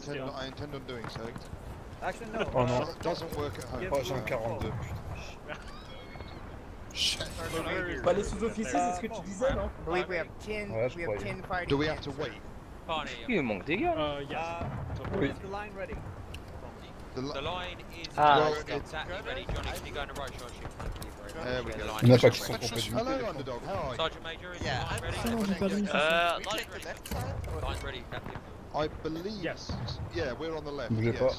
intend on doing so. Actually, no. Oh non. It doesn't work at home. Oh, j'ai un 42. Bah les sous-officiers, c'est ce que tu disais, non? I believe we have 10. Ouais, je We have croyais. 10 fighting. Do we have to wait? Il manque des gars. Oui. Is the line ready? The line is Ah. exactly ready. Johnny, can you go in the right shot shoot? There we go. Il n'y en a pas qui sont complètement. Hello, Underdog. How are you? Sergeant Major, is the Yeah, line ready? line's ready. Line's ready, Captain. I believe. Yes. Yeah, we're on the left. Bougez pas.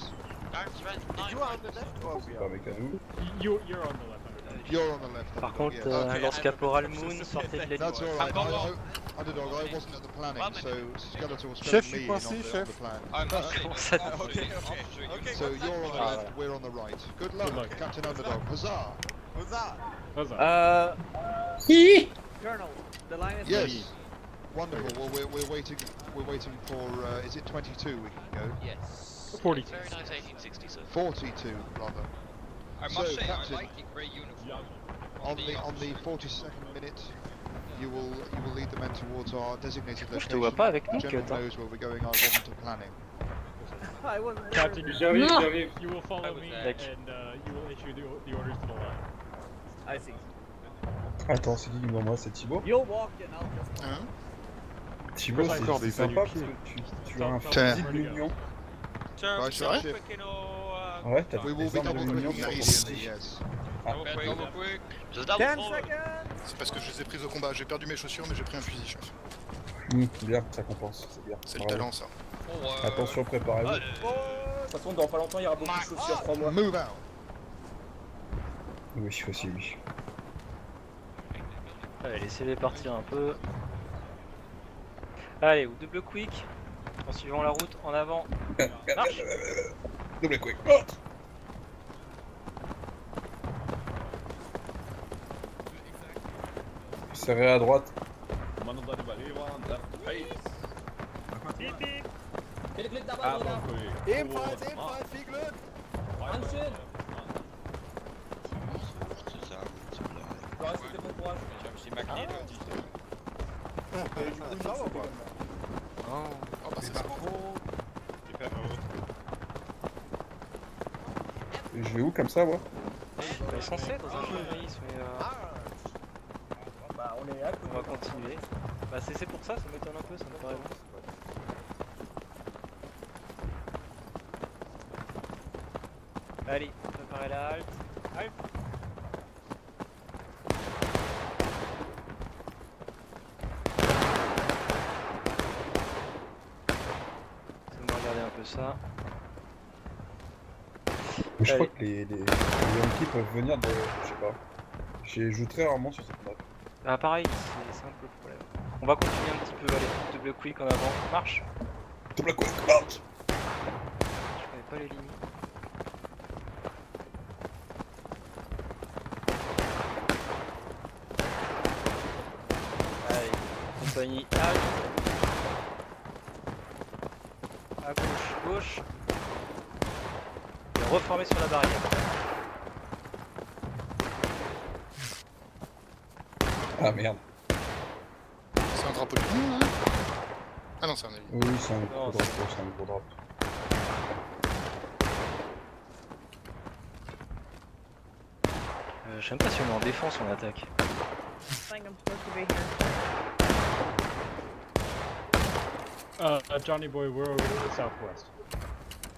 Yes. You are on the left or we Pas are? avec à nous. You're on the left. Underdog. You're on the left. Par Underdog, contre, yes. lance-caporal Moon sortait de That's l'ennemi. alright. Underdog, I wasn't at the planning, so Skeletor was Chef, filling je me suis in coincé, on the chef. plan. Okay. So you're on the left, we're on the right. Good luck, Captain Underdog. Huzzah! Huzzah! Huzzah. Colonel, the line is ready. Yes. Wonderful. Well, we're waiting. We're waiting for. Is it 22? We can go. Yes. 42. Very nice 1860, sir. 42 rather. I So, must say, Captain, I like the grey uniform. on the 42nd minute, you will lead the men towards our designated Je location. te vois pas avec nous, General Kyoto. knows where we're going. I wasn't to planning. I wasn't Captain, J'arrive, you, j'arrive. you will follow I was me there. and you will issue the orders to the line. I see. Attends, c'est qui devant moi? C'est Thibaut? You'll walk and I'll just. Hein? Thibaut, Encore c'est des sympa parce paludiers. que tu as un Tiens. physique d'union. Sir, Right, double sir. quick in or... Ouais, t'as We will des be armes de double l'union clicking sur ton immediately. physique. Yes. Double quick. 10 seconds! C'est parce que je les ai prises au combat. J'ai perdu mes chaussures, mais j'ai pris un fusil, chef. Bien, ça compense, c'est bien. C'est le Bravo. talent, ça. Attention, préparez-vous. De toute façon, dans pas longtemps, il y aura beaucoup de chaussures, crois-moi. Move out. Oui, aussi, oui. Allez, laissez-les partir un peu. Allez, ou double quick. En suivant la route, en avant. Marche. Double quick. Oh, serré à droite. Ebenfalls, viel Glück! Ouais, c'était bon courage. Sauber. Oh, bah, c'est ça. Je vais où comme ça, moi? On est censé être dans un jeu de maïs, mais Bah, on est à côté. on va continuer. Bah c'est pour ça m'étonne un peu, ça me paraît bon. Allez, préparez la halte. Halte. On va regarder un peu ça. Je crois Allez. que les Yankees peuvent venir de. Je sais pas. J'ai joué très rarement sur cette map. Ah pareil, c'est un peu le problème. On va continuer un petit peu, allez, double quick en avant, marche. Double quick, out. Je connais pas les lignes. Allez, compagnie halte. À gauche, gauche. Et reformer sur la barrière. Ah merde. C'est un drapeau de l'Union, là? Ah non, c'est un avis. Oui, c'est un gros Non, drapeau, c'est un gros drapeau. Je sais même pas si on est en défense ou en attaque. I think I'm supposed to be here. Johnny boy, we're over to the southwest.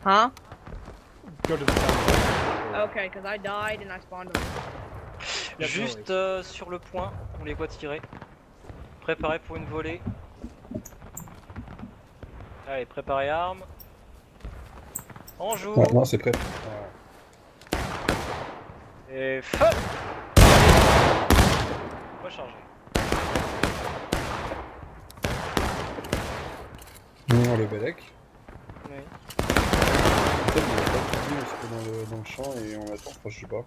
Huh? Go to the southwest. Okay, because I died and I spawned them. Yep, no Juste worries. sur le point, on les voit tirer. Préparez pour une volée. Allez, préparez armes. En joue. Ouais, non, c'est prêt. Et feu. Recharger. Non, le Belek. Oui. Peut-être qu'il y a pas de fusil, on se met dans le champ et on attend. Enfin, je sais pas.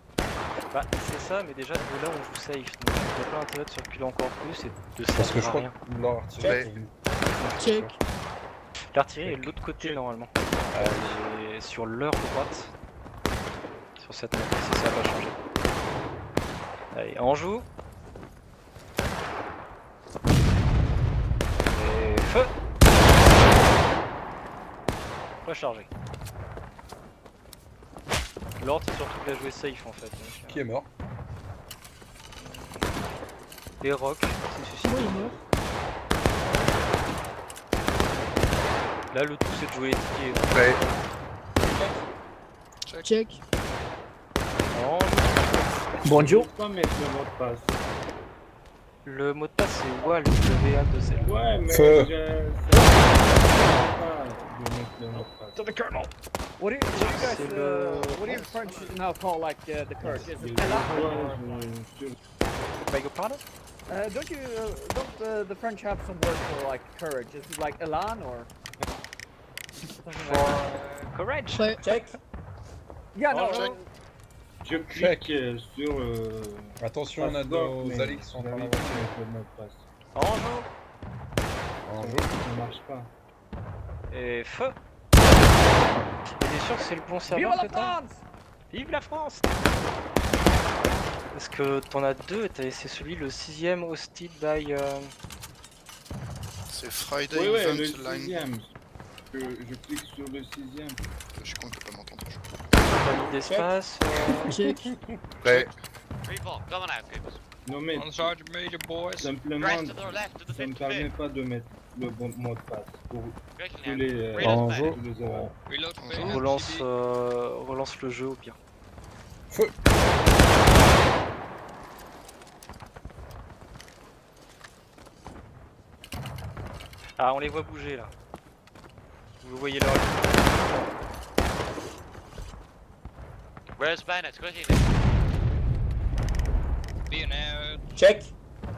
Bah c'est ça, mais déjà de là on joue safe, donc il n'y a pas intérêt de circuler encore plus et de Parce que je servir à crois rien. que leur artillerie. Check. L'artillerie est de l'autre côté normalement. Elle est sur leur droite. Sur cette map, si ça n'a pas changé. Allez, on joue. Et feu. Recharger. L'ordre c'est surtout de la jouer safe en fait. Donc, Qui est mort? les rocs, c'est suicidé. Là le tout c'est de jouer étiqueté. Ouais. Check. Non, Bonjour. Pas mettre le mot de passe. le mot de passe c'est WAL, WA2L. Ouais, mais Feu. le mot de passe. To the colonel. What do you guys, C'est le- what do you French now call like the courage? Is it Ouais, Elan? Beg your pardon? Don't the French have some word for like courage? Is it like Elan or something For like that? courage. Prêt. Check. Yeah, no. check. Je clique sur Attention, on a nos alliés qui sont en train d'avancer. le mot de passe. En joue. En jeu. Ça marche pas. Et feu. T'es sûr que c'est le bon serveur Vive que la t'as? France! Vive la France! Parce que t'en as deux, c'est celui le 6ème hosted by... C'est Friday Oui, ouais, Event le Line. 6ème. Je clique sur le 6ème. Je suis con, il peut pas m'entendre. compagnie d'espace. Check. Prêt. Non mais On Sergeant Major boys. simplement, ça me permet pas de mettre le bon mot de passe pour tous les En jeu. tous les erreurs. Reload On phase, Relance, CB. relance le jeu au pire. Feu. Ah, on les voit bouger là. Vous voyez leur... Where's Planet? Be an air. Check.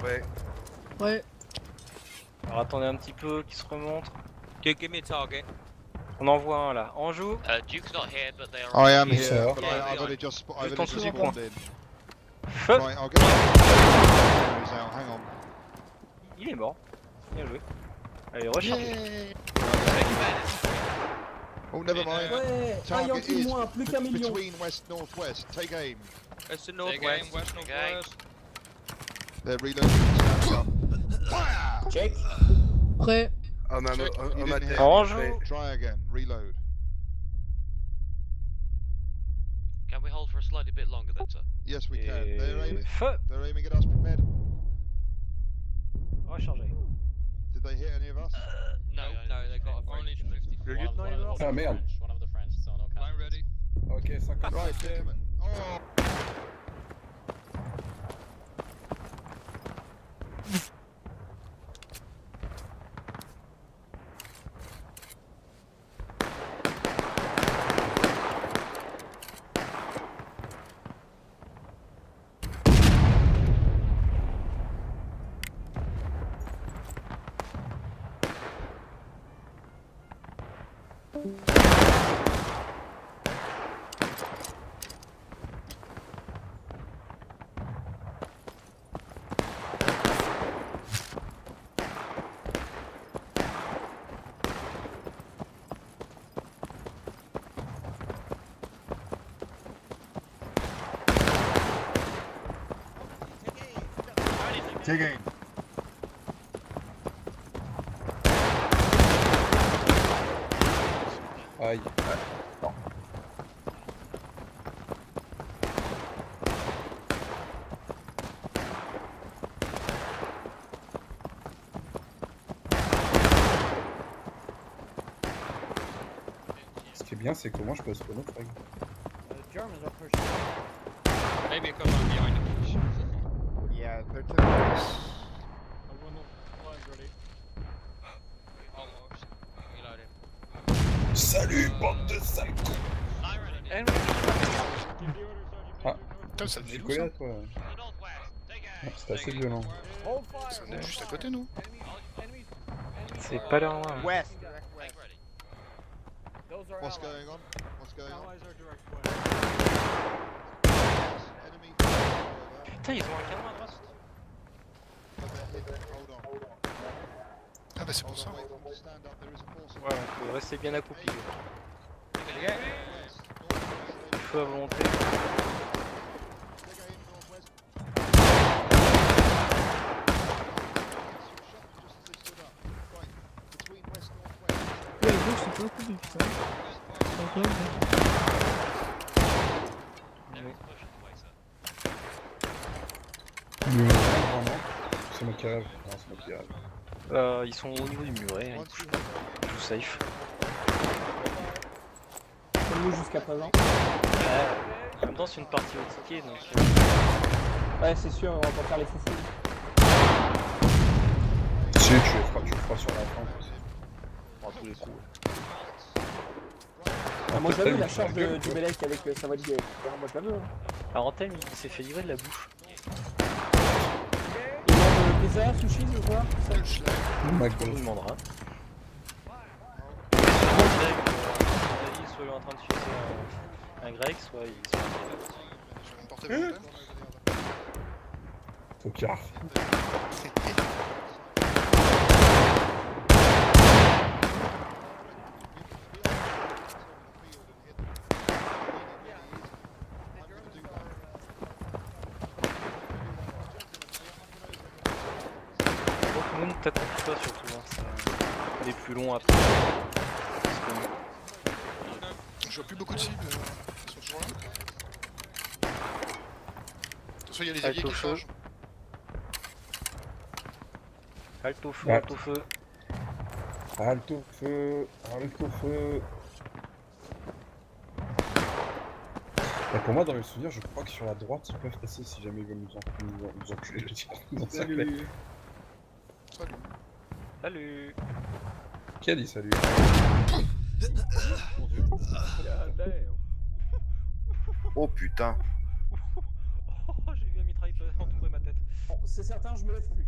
Ouais. Ouais. Alors attendez un petit peu qu'ils se remontent. Give me a target. On en voit un là. En joue. Duke's not here, but they are. I am Yes, here, sir. but Yeah, I've they only are. just I've Just only on just second spawned in. Feu. Right, I'll get my out. Hang on. Il est mort. Bien joué. Allez, rechargez. Oh, never mind. Ouais. Ah, il y en a Target is moins, plus qu'un million. between west northwest. Take aim. It's the northwest. West northwest. They're reloading. Stand up. Fire! Check. Prêt. Homme à You didn't hit En me. joue. Try again. Reload. Can we hold for a slightly bit longer then, sir? Yes, we can. They're Et aiming. feu. They're aiming at us. Prepared. Rechargez. Did they hit any of us? No, they got only 50. Le lieutenant est mort. Ah merde. Line ready. Ok, 50. Right, gentlemen. Oh. Take aim. Aïe. Ce qui est bien, c'est que moi je peux spawn autre règle. The Germans are pushing. Maybe a couple behind him. Yeah, they're Almost. Reloading. Salut, bande de sales cons. Line ready. Ah, Putain, ça venait j'ai d'où collé ça à toi. Ouais, Northwest. Take aim. C'était assez violent. Hold fire. Ça venait juste à côté, nous. Enemies. C'est pas loin. west. Take ready. Those are What's allies. going on? What's going on? Allies are direct west. Enemy. Putain, ils ont un canon à droite. Hold on. Ah bah c'est pour ça. Stand up. There is a force. Ouais, on peut rester bien accroupi. West. Northwest. Feu à volonté. Take aim. Northwest. Shot just as they stood up. Right. Between west northwest. Ouais, gauche, c'est pas couru, putain. C'est incroyable. Vraiment. C'est moi qui rêve. Non, c'est moi qui rêve. Ils sont au niveau du muret, ils touchent pas. Ils jouent safe. Comme nous jusqu'à présent. En même temps, c'est une partie au ticket donc. Ouais, c'est sûr, on va pas faire les foufous. Si, tu le feras sur la fin. À tous les coups. Ah, moi je l'ai vu la charge de Belek avec sa voix de guerre. Moi je l'ai vu. Alors Anthem, il s'est fait livrer de la bouffe. Il demande pizza, sushi ou quoi? On McDo. nous demandera. Soit il est en train de sucer un grec, soit il se fait Je vais me porter volontaire. Tocard. Moon, peut-être pour toi surtout, hein. Il est plus long après. Je vois plus beaucoup de cibles. Ils sont toujours là. Attention, il y a les alliés qui chargent. Halte au feu, Ouais. halte au feu. Halte au feu, halte au feu. Et pour moi, dans mes souvenirs, je crois que sur la droite, ils peuvent passer si jamais ils veulent nous enculer, je veux dire, nous encercler. Salut. Salut. Qui a dit salut? Oh putain. Oh, j'ai vu un mitraille entourer ma tête. Bon, c'est certain, je me lève plus.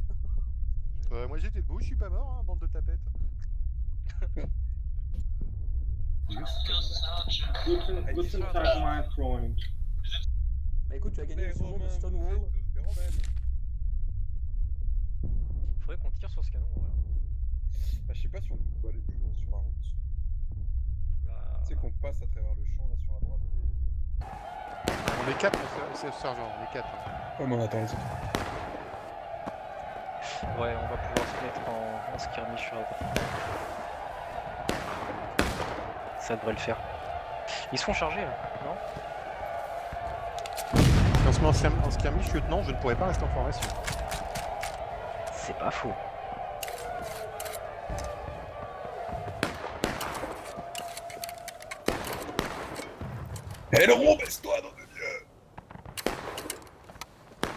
Moi j'étais debout, je suis pas mort, hein, bande de tapettes. Bah écoute, tu as gagné le second de Stonewall. Faudrait qu'on tire sur ce canon, ouais. Bah, je sais pas si on peut aller plus loin sur la route. Bah... Tu sais qu'on passe à travers le champ là sur la droite. On est 4, c'est sergent, on est 4. Oh, mais on attend les autres. Ouais, on va pouvoir se mettre en skirmish sur la droite. Ça devrait le faire. Ils sont chargés là, non? Si on se met en skirmish, lieutenant, je ne pourrais pas rester en formation. C'est pas faux. Aileron, baisse-toi, nom de Dieu!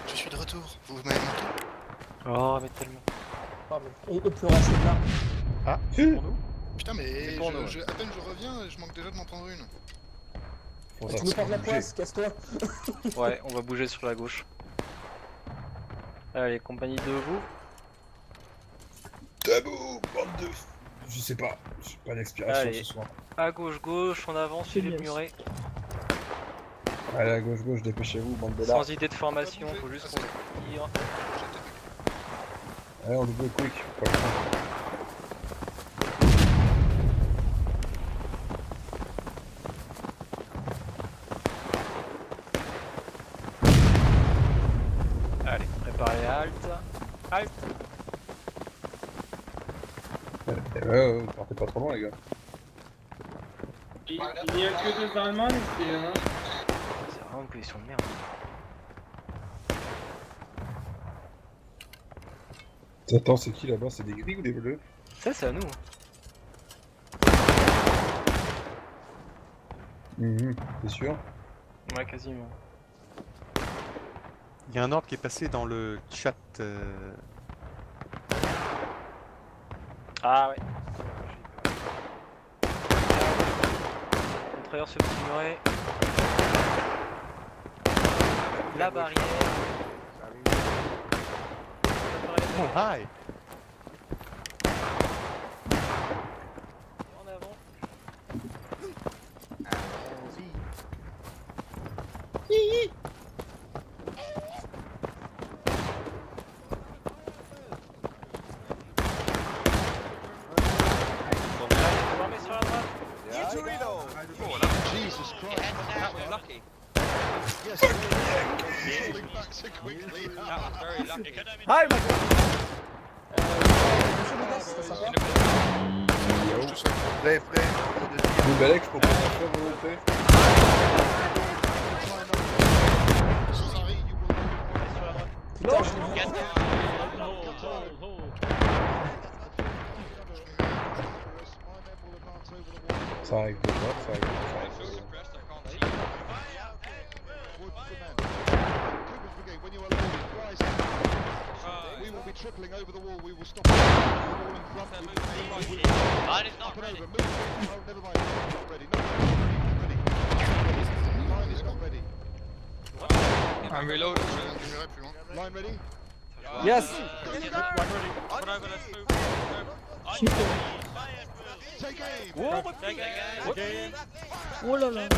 Je suis de retour. Vous m'avez manqué. Oh, mais tellement. Pardon. On peut racheter de là. Ah, c'est pour nous? Putain, mais C'est pour nous, à peine je reviens, je manque déjà de m'en prendre une. Tu nous portes la poisse, casse-toi. Ouais, on va bouger sur la gauche. Allez, compagnie de vous. Debout, bande de... Je sais pas, j'ai pas d'inspiration Allez. ce soir. À gauche, gauche, on avance, suivez le Yes. muret. Allez, à gauche, gauche, dépêchez-vous, bande de là. Sans idée de formation, faut juste qu'on tire. Allez, on double quick, pas le temps. Allez, préparez halte. Halte. Ouais, partez pas trop loin, les gars. Il y a que des Allemands ici, hein. C'est vraiment une position de merde. Attends, c'est qui là-bas? C'est des gris ou des bleus? Ça, c'est à nous. T'es sûr? Ouais, quasiment. Il y a un ordre qui est passé dans le chat. Ah ouais. On traverse le petit muret. La barrière. Oh, hi! En avant. Formé sur la droite. Jesus Christ. That was lucky. Yes, falling back so quickly. That was very lucky. Hi, Michael. Monsieur Lucas, c'était sympa. Je te souhaite. Prêt. Le Balek, je propose un feu volonté. Sorry, you will Get down. Ça arrive de droite, ça arrive de droite. We will be tripling over the wall. We will stop the wall in front. We will Line is not up and ready. over. Move. Oh, never mind. It's not ready. No, the line is not ready. I'm reloaded. Je vais récupérer plus loin. Line ready? Yes. Come over, let's move. Take aim. Take aim. Oh là là.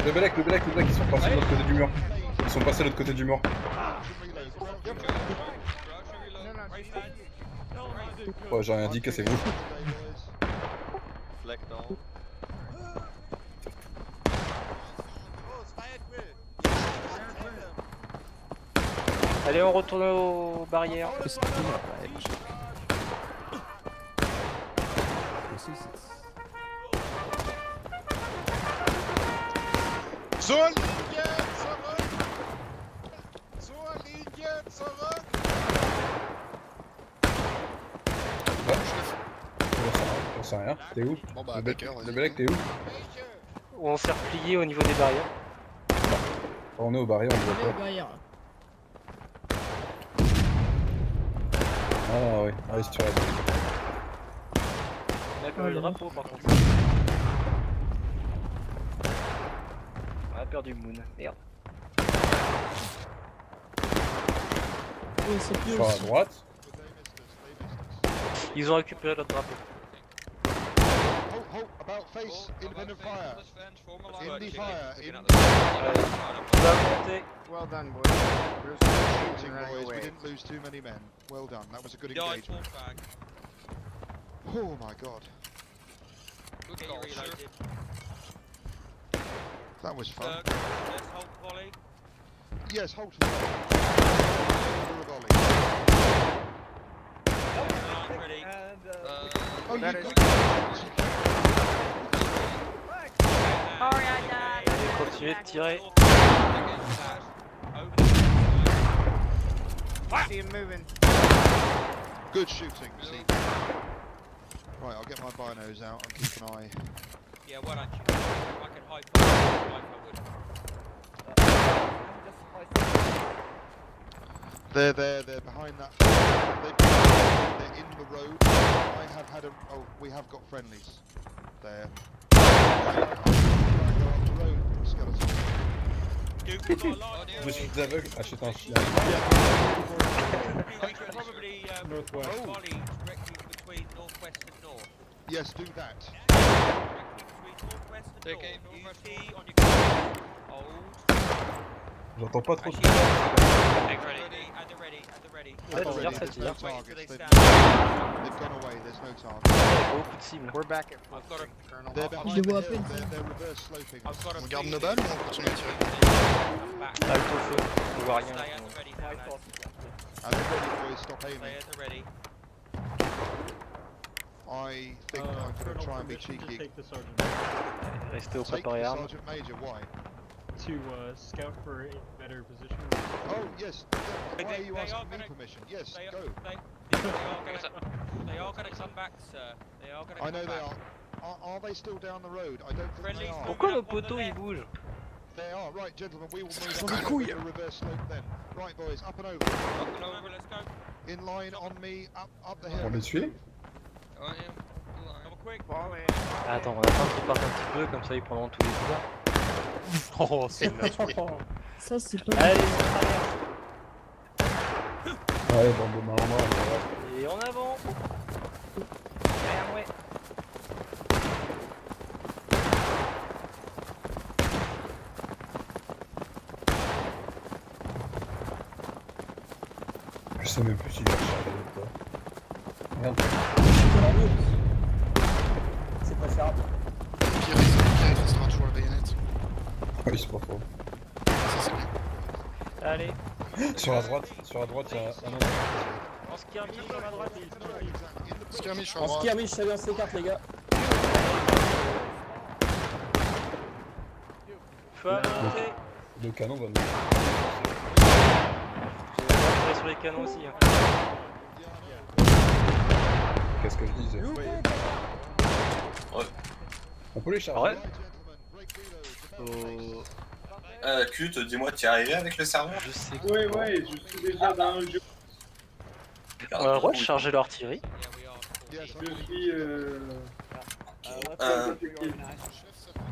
Le Balek, ils sont passés de l'autre côté du mur. Ils sont passés de l'autre côté du mur. Ouais, j'ai rien dit, cassez-vous. Allez, on retourne aux barrières. Zur Linie zurück! Zur Linie zurück! J'en sais rien. T'es où? Bon bah, Le Baker, vas-y. Balek, t'es où? On s'est replié au niveau des barrières. On est au barrière, on le voit pas. Derrière. Ah ouais, reste sur la gauche. On a perdu le drapeau par contre. On a perdu Moon. Merde. Oui, c'est plus Sur la aussi. droite. Ils ont récupéré notre drapeau. Halt, about face, independent fire. Indie fire. On va monter. Well done, boys. Shooting, boys. We didn't lose too many men. Well done. That was a good Yeah, I engagement. fought back. Oh my god. Good goal, reloaded. That was fun. Let's hold volley. Yes, hold. Line ready. Oh, you That is- Allez, continuez de tirer. See him moving. Good shooting, see. Right, I'll get my binos out and keep an eye. Yeah, why don't you? I can hide forward. They're behind that. They're in the road. I have had a. Oh, we have got friendlies. There. The road, skeleton. Dude, we've got a line. Je me suis dit aveugle, achète un chien. We could probably Northwest. volley directly between northwest and north. Yes, do that. Between northwest and Take north. aim, UT on your hold. J'entends pas trop. Actually, and they're ready. Ouais, Already, tire, ça there's no tire. targets. They They've stand. they've gone away. There's no target. Il y a beaucoup de cibles. We're back at I've got a, Colonel. They're Je behind les the vois à hill. peine. They're reverse sloping. I've got a On garde nos feeling balles ou on continue à tirer? back. Halte au feu. On voit rien. Stay at the ready. fellas. And the ready boys, stop Stay aiming. at the ready. I think I'm going to try and be cheeky. Take the sergeant Restez au Take préparé the armes. Sergeant Major. Why? to scout for a better position. Oh yes. Why are you They asking are me gonna- permission? Yes, They go. are gonna come back, sir. They are gonna I know come they back. are they still down the road? I don't think they Friendly's are. Pourquoi nos poteaux ils bougent? They are. Right, gentlemen, we will move up the reverse slope then. Right, boys, up and over. Up and over, let's go. In line on me, up the hill. On les tuer? Come quick. Attends, on attend qu'ils partent un petit peu, comme ça ils prendront tous les couverts. Oh, c'est bien joué. Ça, c'est pas. Allez, on traverse. Ouais, bande de malandrins, ouais. Et en avant. Derrière moi. Je sais même plus si j'ai rechargé ou pas. Merde. C'est pas ça. Pierre, il sera toujours la baïonnette. Oui, c'est pas faux. Ça, c'est bien. Allez, Sur la droite, il y a un homme. en skirmish sur la droite. Skirmish sur En droite. skirmish, ça vient C4 les gars. Feu à monter. Le canon va nous. J'ai tiré sur les canons aussi. Hein. Qu'est-ce que je disais? On peut les charger. Ouais. Cute, dis-moi, t'y es arrivé avec le serveur? Je sais. Ouais, je suis déjà dans le jeu. On a le droit de charger l'artillerie. Je suis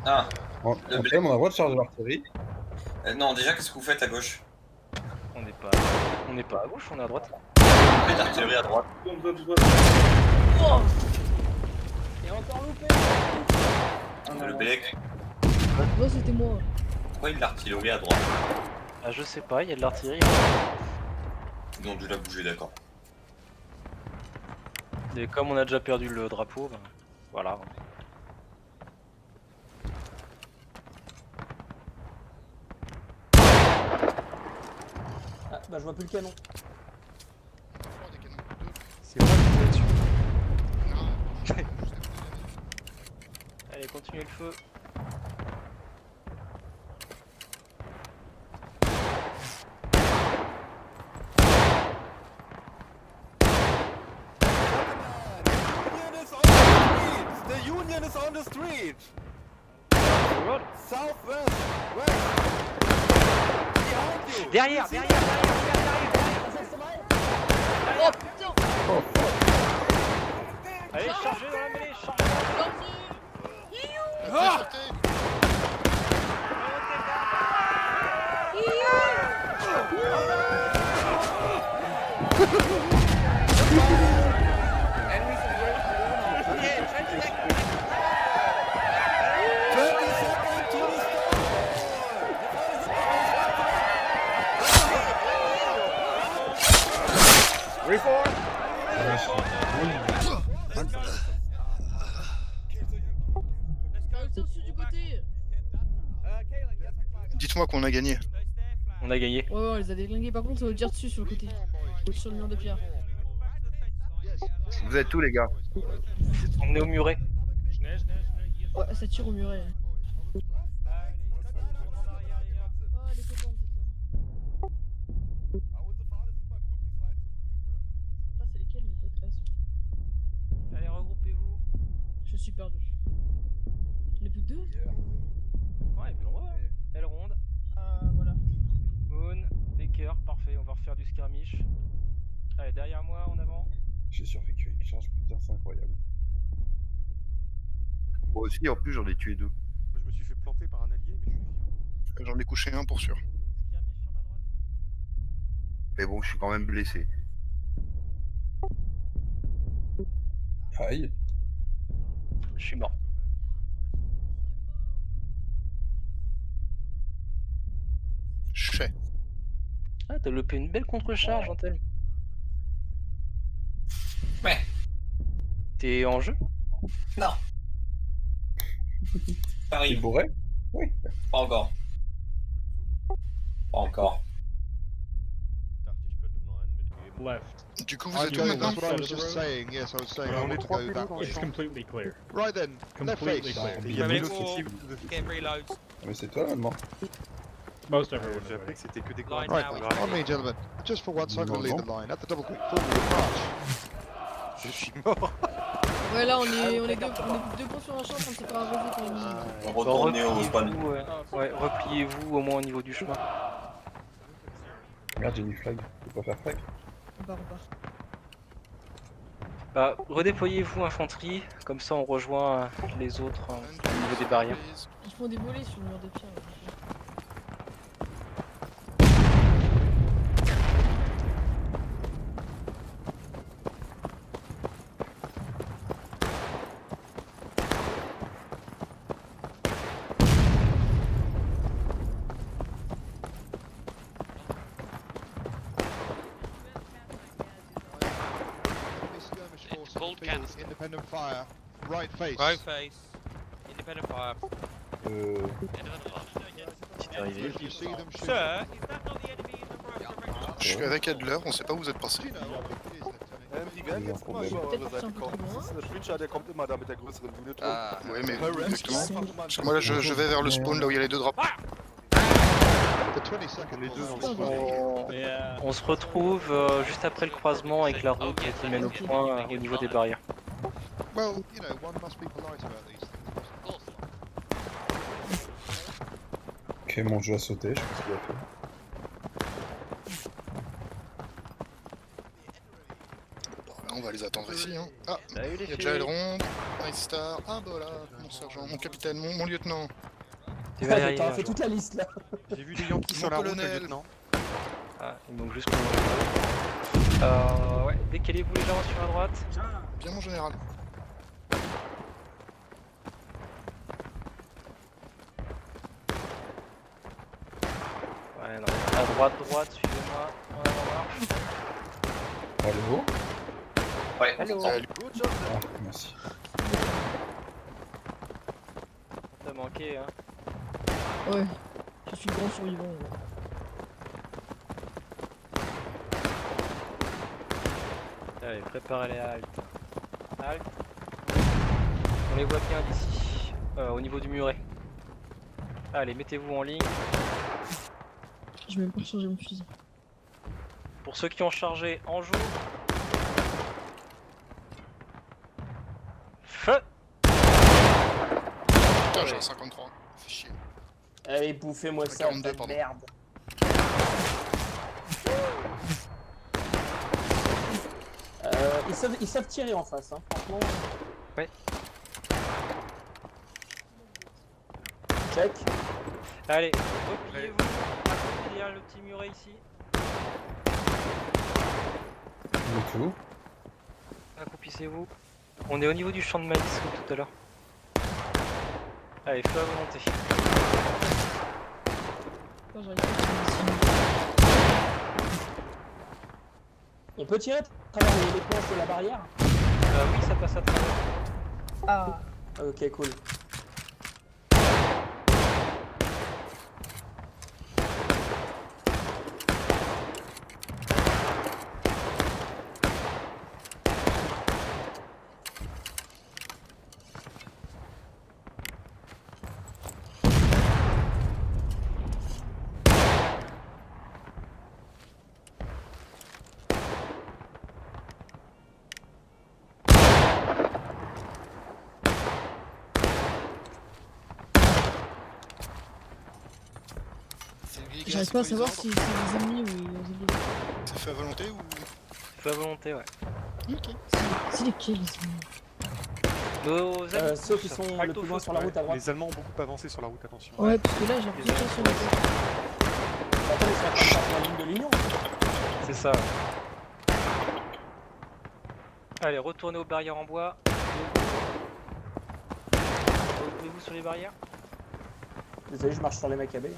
Ah, On Le a le droit de charger l'artillerie. non, déjà, qu'est-ce que vous faites à gauche? On n'est pas à gauche, on est à droite. Vous faites l'artillerie à droite. Et encore loupé. Le bec, Ouais, c'était moi. pourquoi il y a de l'artillerie à droite? Ah, je sais pas, il y a de l'artillerie. Ils ont dû la bouger, d'accord. Et comme on a déjà perdu le drapeau, ben, voilà. Ah, bah je vois plus le canon. Oh, des canons. C'est moi qui l'ai dessus. Non. Allez, continuez le feu. The Union is on the street! Southwest! West! Behind you! Derrière. Oh putain. Allez, chargez dans la mêlée, chargez. Dessus du côté. Dites-moi qu'on a gagné. On a gagné. Ouais, on les a déglingués. Par contre, ça veut dire dessus sur le côté. Sur le mur de pierre. Vous êtes où les gars? On est au muret. Ouais, ça tire au muret. Oh, les copains, vous êtes là. Ah, c'est lesquels mes potes? Ah, c'est- Allez, regroupez-vous. Je suis perdu. Il n'y en a plus que deux? Ouais, et puis on va. Elle ronde. Voilà. Moon, Baker, parfait, on va refaire du skirmish. Allez, derrière moi, en avant. J'ai survécu à une charge, putain, c'est incroyable. Moi aussi, en plus, j'en ai tué deux. Moi, je me suis fait planter par un allié, mais je suis vivant. J'en ai couché un pour sûr. Skirmish sur ma droite. Mais bon, je suis quand même blessé. Aïe. Je suis mort. Chais. Ah, t'as loupé une belle contre-charge, Antel. Ouais. T'es en jeu? Non. Il Paris, bourrait? Oui. pas encore. Pas encore. Left. Du coup, vous I êtes où go, maintenant? that's what I was just saying. Yes, I was saying I On want est to trois go plus that dans way. le It's champ. completely clear. Right then, left Completely face. clear. Il y a Allez, deux go. possibles. Get reloads. Mais c'est toi maintenant. Most everyone. J'ai appris que c'était que des Line Right, now. on me, gentlemen. Just for once, I'm going to lead the line. At the double quick forward march. Je suis mort. Ouais, là, on est deux bons sur un champ, on ne sait pas arrêter pour les mines. On va retourner au spawn. Repliez-vous, ouais, repliez-vous au moins au niveau du chemin. Merde, j'ai mis flag. Je peux pas faire flag. On part. Bah, redéployez-vous infanterie, comme ça on rejoint les autres au niveau des barrières. Ils font des volets sur le mur de pierre. là. It's called independent fire. Right face. Right face. Independent fire. Euh... C'est arrivé. If you see them shoot. Sir, is that not the enemy Je suis avec Adler, on sait pas où vous êtes passé. Do you know how big it is then, Tony? Die werden jetzt immer über eure Seite kommen. Das ist der Preacher, der kommt immer da mit der größeren Bühne. Ah, Ouais, mais exactement. Einfach Parce que moi là, je vais vers le spawn, là où il y a les deux drops. the 22nd. les deux one. dans le spawn. On se retrouve juste après le croisement avec la route qui mène au point au niveau des barrières. Well, you know, one must be polite about these things. Ok, mon jeu a sauté, je sais pas ce qu'il a fait. Bon, là, on va les attendre ici. Hein. Ah, Salut il les y a déjà filles. Elrond, Night Star. Ah bah là, mon sergent, mon capitaine, mon lieutenant. Tu vas y arriver. T'as un fait jour. toute la liste là. J'ai vu des Yankees Mon sur la route, colonel. lieutenant. Ah, il manque juste qu'on... ouais, décalez-vous les gens sur la droite. Bien mon général. Ouais, non, à droite, suivez-moi. En avant marche. Allô? Ouais. Allô. Salut. Ah, merci. T'as manqué, hein. Ouais. Je suis grand survivant. Ouais. Allez, préparez les haltes. Halte. On les voit bien d'ici, au niveau du muret. Allez, mettez-vous en ligne. J'ai même pas changé mon fusil. Pour ceux qui ont chargé, en joue. Feu. Putain, j'ai un 53. Fait chier. Allez, bouffez-moi ça, 42, tas de pardon. merde. Ils savent tirer en face, hein. Franchement. Ouais. Check. Allez, repliez-vous. Derrière le petit muret ici. Du tout. Accroupissez-vous. On est au niveau du champ de maïs comme tout à l'heure. Allez, feu à volonté. Putain, j'arrive pas à tirer ici. On peut tirer à travers les planches de la barrière? Oui, ça passe à travers. Ah. Ok, cool. J'arrive pas à savoir si c'est des ennemis ou des alliés. Ça fait à volonté ou... Feu à volonté, ouais. Ok. C'est lesquels les ennemis? Nos amis, Ceux qui sont le Alto plus loin feu. sur la route à droite. Les Allemands ont beaucoup avancé sur la route, attention. Ouais, parce que là j'ai appliqué sur les côtés. Attends, ils sont en train de faire la ligne de l'Union. C'est ça. Ouais. Allez, retournez aux barrières en bois. Retrouvez-vous sur les barrières. Désolé, je marche sur les macabées.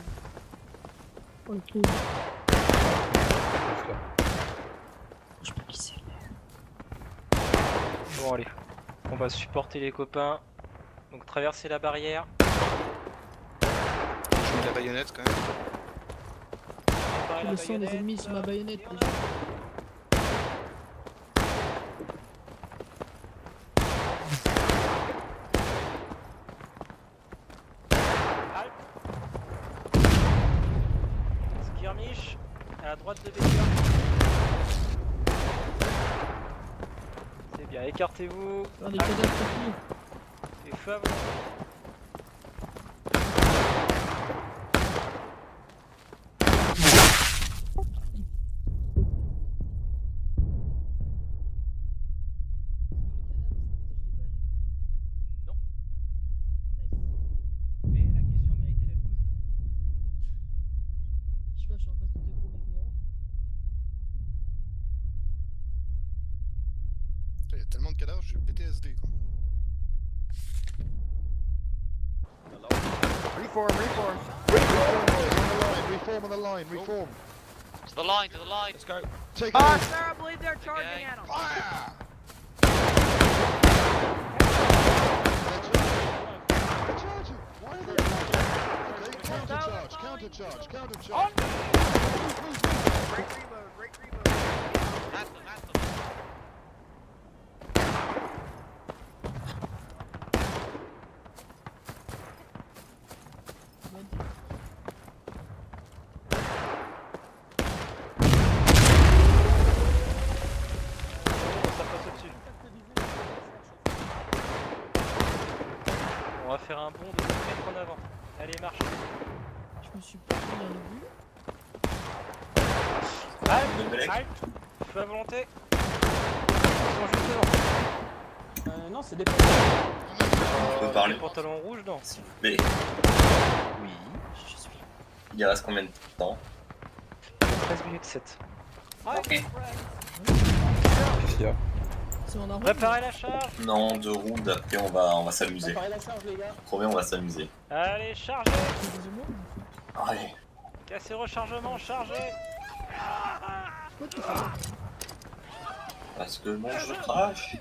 Oh le pauvre. Juste là. Je sais pas qui c'est. Bon, allez. On va supporter les copains. Donc, traverser la barrière. Je mets la baïonnette quand même. Préparez la Le sang des baïonnette. ennemis sur ma baïonnette déjà. Skirmish. À la droite de Baker. C'est bien, écartez-vous. Faire des cadavres partout. Et feu à volonté. Non. Mais la question méritait d'être posée. Je sais pas, je suis en face de deux gros mecs morts. Putain, il y a tellement de cadavres, j'ai PTSD quoi. Reform, reform. Reform on the line, reform. To the line, to the line. Let's go. Take it out. Sir, I believe they're charging at him. Fire! They're charging. Why are they charging? Okay, counter charge, counter charge, counter charge. Move, move, move. Halt. Feu à volonté. Ils sont juste devant. Non, c'est des On peut parler. Les pantalons rouges, non. Mais Oui. il reste combien de temps? 13 minutes 7. Ok. Qu'est-ce qu'il y a? Si on a rouge. Préparez la charge. Non, 2 rounds, après on va s'amuser. la charge, les gars. Promets, on va s'amuser. Allez, chargez. Allez. Cassez rechargement, chargez. Pourquoi tu fais ça? Parce que mon jeu crash.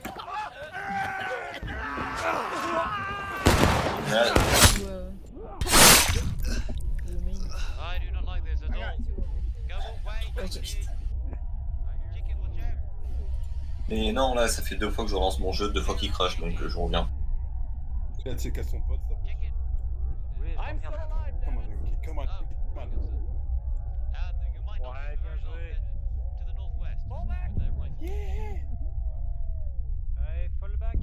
Là, I do not like this at all. Go away. mais non, là, ça fait 2 fois que je relance mon jeu, 2 fois qu'il crash, donc je reviens. Tu as checké à son pote, ça. Oui, je regarde. Come on, Yankee, come on, come on. Ouais, bien joué. To the northwest. They're right. Allez, fall back.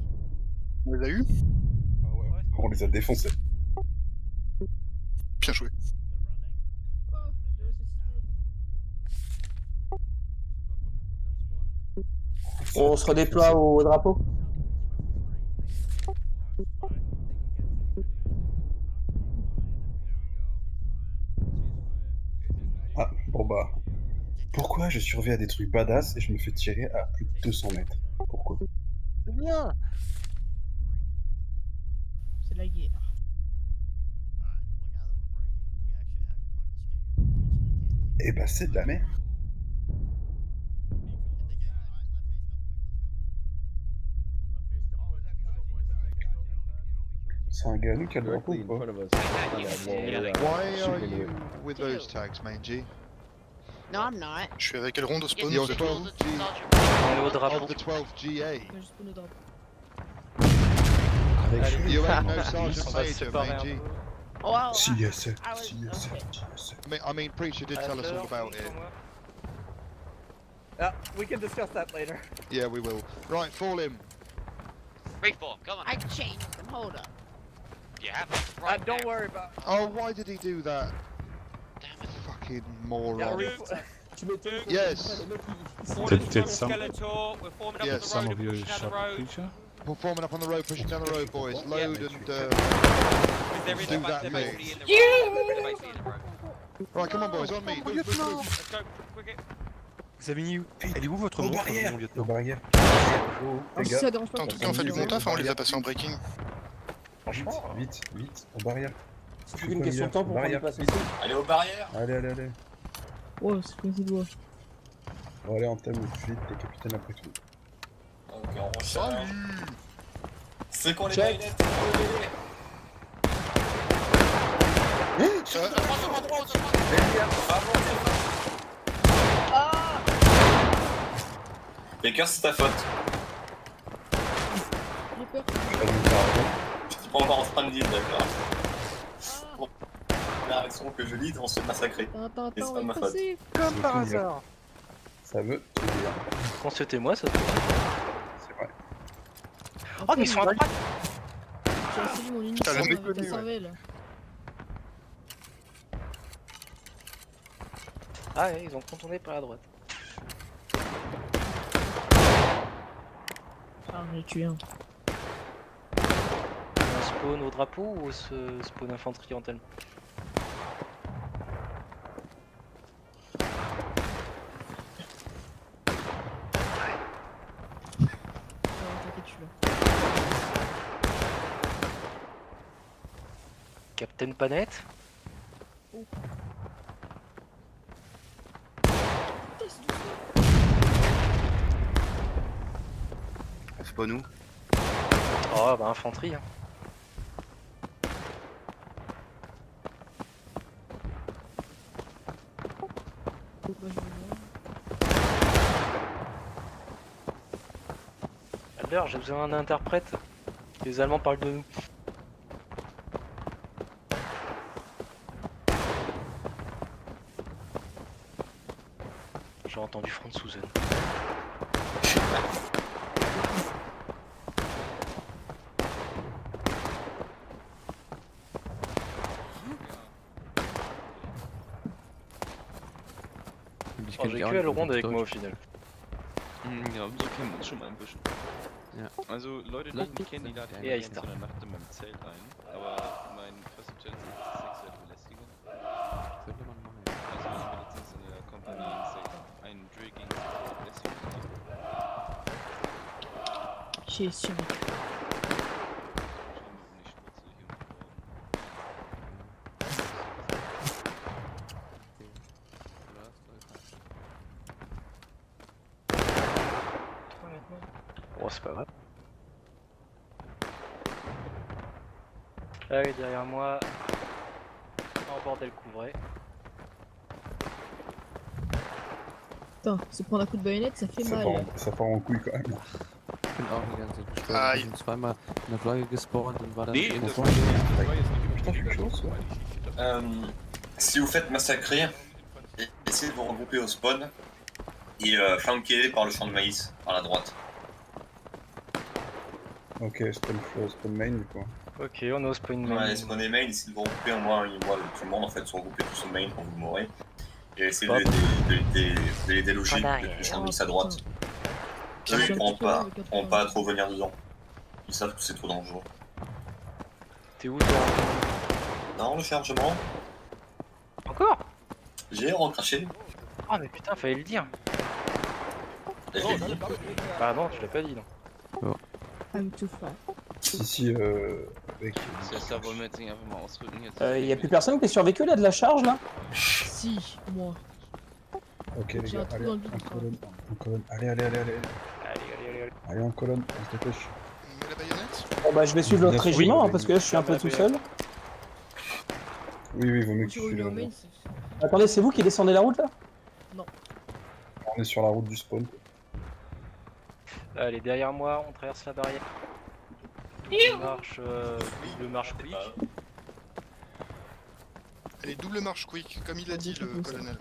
On les a eu? Ah ouais, on les a défoncés. Bien joué. Oh, j'avais cette idée. On se redéploie au drapeau. Ah, bon bah. Pourquoi je survis à des trucs badass et je me fais tirer à plus de 200 mètres? Pourquoi? C'est bien. C'est la guerre. Eh bah c'est de la merde. C'est un gars à nous qui a le drapeau ou pas? Why are you with those tags, Mangy? No, I'm not. Je suis avec quel round au spawn? You're vous êtes où 12G On est au drapeau. of the 12GA. Moi, je spawn au drapeau. You ain't no On sergeant va se major, séparer un Mangy. peu. Well, Si, yes, sir. I was Si, yes, sir. okay. Si, yes, sir. I mean, Preacher did tell us all about it. We can discuss that later. Yeah, we will. Right, fall him. Reform. Come on. I changed them. Hold up. You have it. Right Don't now. worry about. Oh, why did he do that? Damn it. Fucking Yeah, moron. tu m'étonnes. Yes. Did some Skeletor. We're forming up Yes, on some the road of and you pushing down shot the road. Preacher? We're forming up on the road, pushing down the road, boys. Load and Because there is do a that they're bit. basically in the road. They're basically in the road. Right, come on, boys, on me. Move, move, move. Let's go. Quick. Vous avez mis où? Elle est où votre Aux montre, barrières! mon Aux lieutenant? barrières! Oh, Ah, les si gars, ça dérange pas. En tout cas, on fait du bon taf, hein, on les a passés en breaking. vite, vite, vite, aux barrières. C'est qu'une question de temps pour qu'on y Barrières, passe vite. ici. Allez aux barrières. Allez, allez, allez. Oh, c'est quoi cette voix? On va aller en thème au plus vite, les capitaines après tout. Ok, on recharge. C'est qu'on les Check. baïnettes. Baker, c'est ta faute. J'ai peur. Je vais nous faire Je suis pas encore en train de dire, d'accord. Bon. La réaction que je lead, on se fait massacrer. Attends, Et c'est on pas va ma y faute. passer. Comme par hasard. Ça veut tout dire. Quand c'était moi, ça. C'est vrai. Oh, mais ils sont à droite. J'ai essayé mon Putain, le uniforme mec avec ta connu, ouais. cervelle. Ah, ouais, ils ont contourné par la droite. Ah, j'en ai tué un. On spawn au drapeau ou ce spawn infanterie en tel? Ça va attaquer celui-là. Captain Panette? Putain, c'est tout ça. C'est pas nous. Oh, bah infanterie. Hein. Moi, je vais voir. Alder, j'ai besoin d'un interprète. Les Allemands parlent de nous. J'ai entendu Franzouzen. Ils me disent Oh, j'ai quelqu'un que Elrond avec moi au final. Ja, so kennen wir uns schon mal ein bisschen. Ja. Also Leute, die mich kennen, die laden mich Ja, gerne ich zu einer Nacht in meinem Zelt ein. Aber mein First Objective ist sexuelle Belästigung. Könnte man machen. Also wenn wir letztens in der Company einen Drill gegen sexuelle Belästigung haben. J'ai su. Oh, c'est pas grave. Allez, derrière moi. Oh bordel, couvré. Putain, se prendre un coup de baïonnette, ça fait mal. Ça part en couille quand même. Ich bin auch die ganze Zeit gestorben. Aïe. Ich bin zweimal in der Flagge gespawnt und war dann Nee, irgendwo- das war jetzt nicht Putain, je suis chaud, ça. Si vous faites massacrer, essayez de vous regrouper au spawn et flanquez par le champ de maïs, par la droite. Ok, spawn main du coup. Ok, on est au spawn main. Ouais, spawn et main, essayez de vous regrouper au moins, tout le monde en fait, se regrouper tous au main quand vous mourrez. Et essayez Hop. de les déloger En le champ de maïs Oh, à droite. putain. Eux ils J'ai un pourront petit peu avec pourront pas trop venir dedans. Ils savent que c'est trop dangereux. T'es où toi? Non, le chargement, Encore? j'ai recraché. Ah mais putain, fallait le dire. Et je l'ai dit. Ah non, tu l'as pas dit non. I'm too far. Si, avec. Da wollen wir jetzt nicht einfach mal ausrücken. Jetzt Y a plus personne qui est survécu là de la charge là? Si, moi. Ok, les J'ai gars, un trou allez, dans le bide, en quoi. colonne, en colonne. Allez. Allez, en colonne, on se dépêche. On met la baïonnette. Bon bah je vais suivre l'autre Bien sûr, régiment oui, hein, parce que là je suis un peu tout seul. Oui, vaut mieux que Tu tu roules en suives main, la Attendez, c'est vous qui descendez la route là? On est sur la route du spawn. Allez, derrière moi, on traverse la barrière. Double marche quick. Allez, double marche quick, comme il a dit le colonel.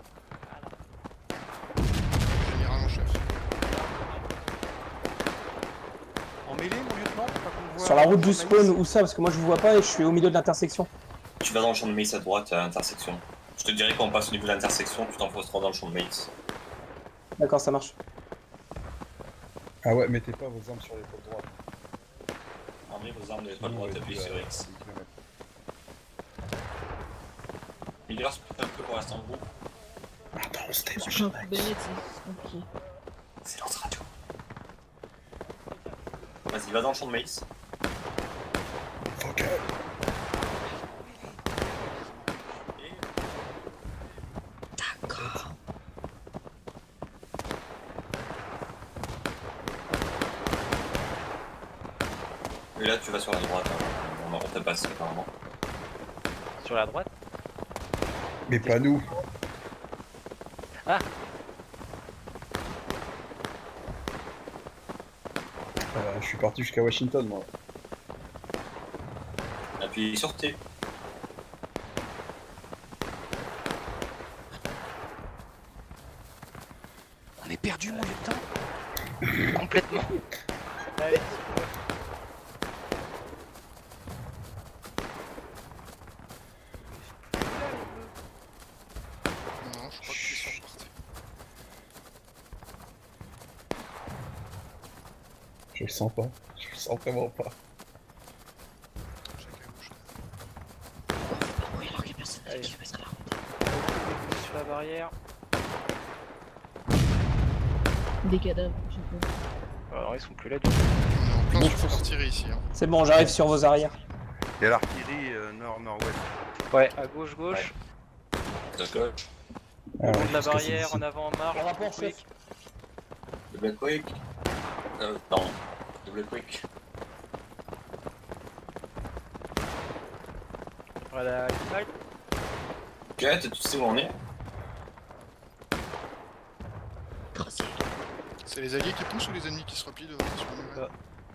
Général en chef. En mêlée, mon lieutenant, pour pas qu'on me voit. Sur la route du maïs. spawn, où ça? Parce que moi je vous vois pas et je suis au milieu de l'intersection. Tu vas dans le champ de maïs à droite, à l'intersection. Je te dirai quand on passe au niveau de l'intersection, tu t'enfonceras dans le champ de maïs. D'accord, ça marche. Ah ouais, mettez pas vos armes sur l'épaule droite. Armez vos armes de l'épaule droite, appuyez sur X. Il leur un peu pour rester en groupe. Attends, on se tait dans le Je champ prends un coup de baïonnette, c'est compliqué. Silence radio. Vas-y, va dans le champ de maïs. Fuck. D'accord. Et là, tu vas sur la droite. Hein. On t'a passé apparemment. Sur la droite? Mais pas nous. Ah. Je suis parti jusqu'à Washington moi. Appuyez sur T. On est perdu, mon lieutenant. Complètement. Allez. Non, je crois qu'ils sont repartis. Je le sens pas. Je le sens vraiment pas. Allez. Sur la barrière. Des cadavres, j'ai peur. Alors ils sont plus là du tout. On est en plein sur l'artillerie ici. Hein. C'est bon, j'arrive sur vos arrières. Il y a l'artillerie nord-nord-ouest. Ouais, à gauche. D'accord. Au long de la barrière, en avant, en marche. Bon rapport, chef. quick. Double quick. Non. Double quick. Voilà, fight. Ok, tu sais où on est? C'est les alliés qui poussent ou les ennemis qui se replient devant sur le mur?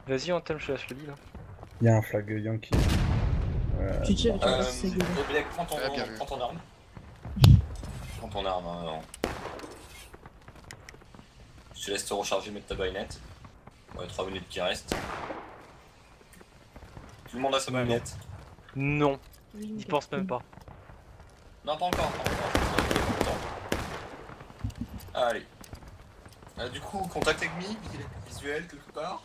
Vas-y, on t'aime, je te laisse le lead. Il y a un flag Yankee. Tu te lèves, tu vas c'est gueule. Black, prends ton bien vu. arme. Prends ton arme, hein, non. Je te laisse te recharger, mettre ta baïonnette. Ouais, 3 minutes qui restent. Tout le monde a sa baïonnette? Non, Oui, j'y pense même pas. Non, pas encore. Allez. Du coup, contact ennemi, visuel quelque part.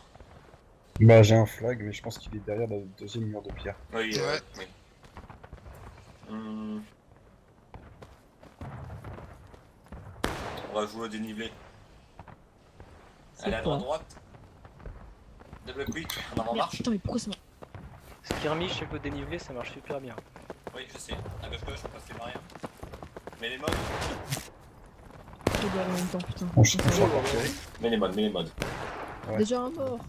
Bah j'ai un flag, mais je pense qu'il est derrière le deuxième mur de pierre. Oui, Ouais. oui. On va jouer au dénivelé. Allez à droite. Double quick, en avant marche. Putain, mais pourquoi ça marche? Skirmish et le dénivelé, ça marche super bien. Oui, je sais. À gauche, on passe les barrières. Mais les modes. Je dois en même temps, putain. On se encore tiré. Mais les modes. Ouais. Déjà un mort.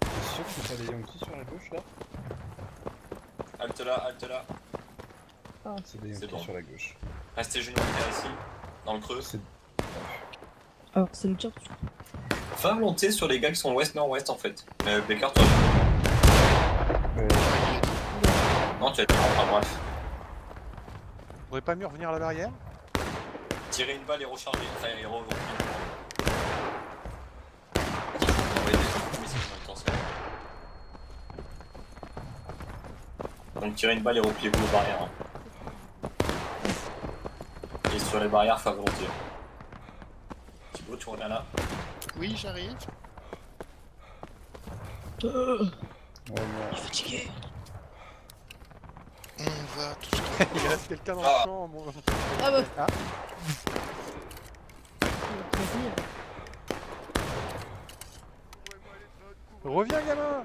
T'es sûr que t'as des Yankees sur la gauche là? Halte là. C'est des C'est Yankees bon. sur la gauche. Restez genoux en terre ici, dans le creux. Alors, c'est le tir. Fin volonté sur les gars qui sont ouest-nord-ouest en fait. Baker, toi. Non, tu as dit, enfin bref. On pourrait pas mieux revenir à la barrière? Tirer une balle et recharger. Enfin, et revenir. Donc tirer une balle et repliez-vous aux barrières. Et sur les barrières, fin volonté. Thibaut, tu reviens là. Oui, j'arrive. Ouais, Je suis fatigué. On va tout ce Il reste quelqu'un dans le champ, moi. Ah bah. Ah. Reviens, gamin!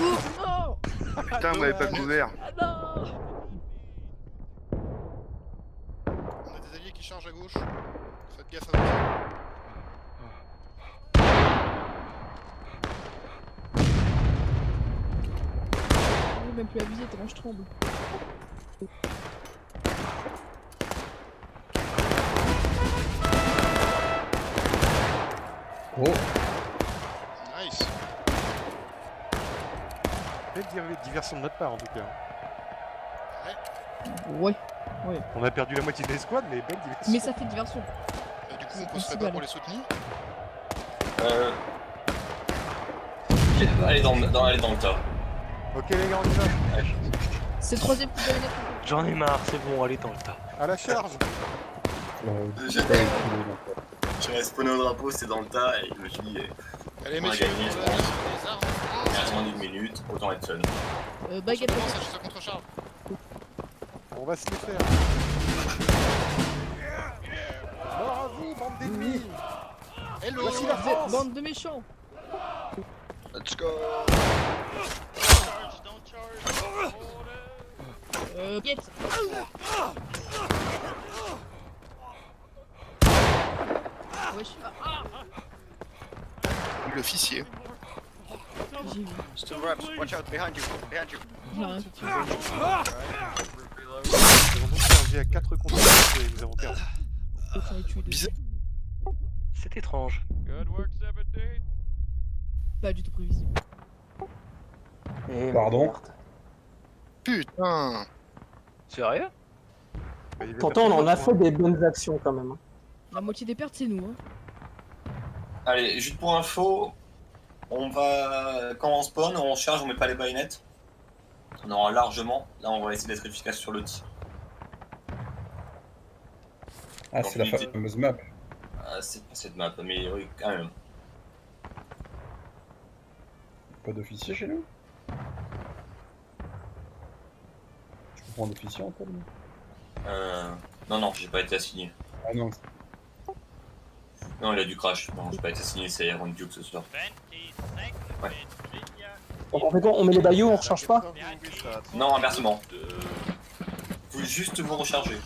Ouf, non! Putain, vous m'avez pas couvert. Ah non! On a des alliés qui chargent à gauche. Faites gaffe à vous. Je vais même plus abuser tellement je tremble. Oh! Nice. Belle diversion de notre part en tout cas. Ouais. On a perdu la moitié de l'escouade, mais belle diversion. Mais ça fait diversion. Du coup, on peut se préparer pour les soutenir. Allez dans le tas. Ok les gars, on y va. C'est le troisième coup de baïonnette. J'en ai marre, c'est bon, allez dans le tas. À la charge. J'ai respawné au drapeau, c'est dans le tas et je me suis dit, Allez, on a messieurs, gagné, je on va pense. mettre les armes. 15 moins d'une minute, autant être fun. Baguette. Comment ça, ça contre-charge? On va se les faire. Mort à vous, bande d'ennemis. Hello. Voici la France. Bande de méchants. Let's go. Get. Wesh. L'officier. J'ai vu. Still reps, watch out, behind you. J'ai rien fait. Nous avons donc chargé à 4 contre 1 et nous avons perdu. J'en ai tué deux. Bizarre. C'est étrange. Good work, 17. Pas du tout prévisible. Pardon? Putain. Sérieux? Pourtant, on en a fait des bonnes actions quand même. La moitié des pertes, c'est nous. Hein. Allez, juste pour info, on va, quand on spawn, on charge, on met pas les baïonnettes. On aura largement. Là, on va essayer d'être efficace sur le tir. Ah, c'est la fameuse map. C'est pas cette map, mais oui, quand même. Pas d'officier chez nous? Je peux prendre officier en fait? Non, j'ai pas été assigné. Ah non. Non, il a du crash. Non, j'ai pas été assigné, c'est Aaron Duke ce soir. Ouais. Donc en fait, on met les baillots, on recharge pas? Non, inversement. Vous juste vous recharger.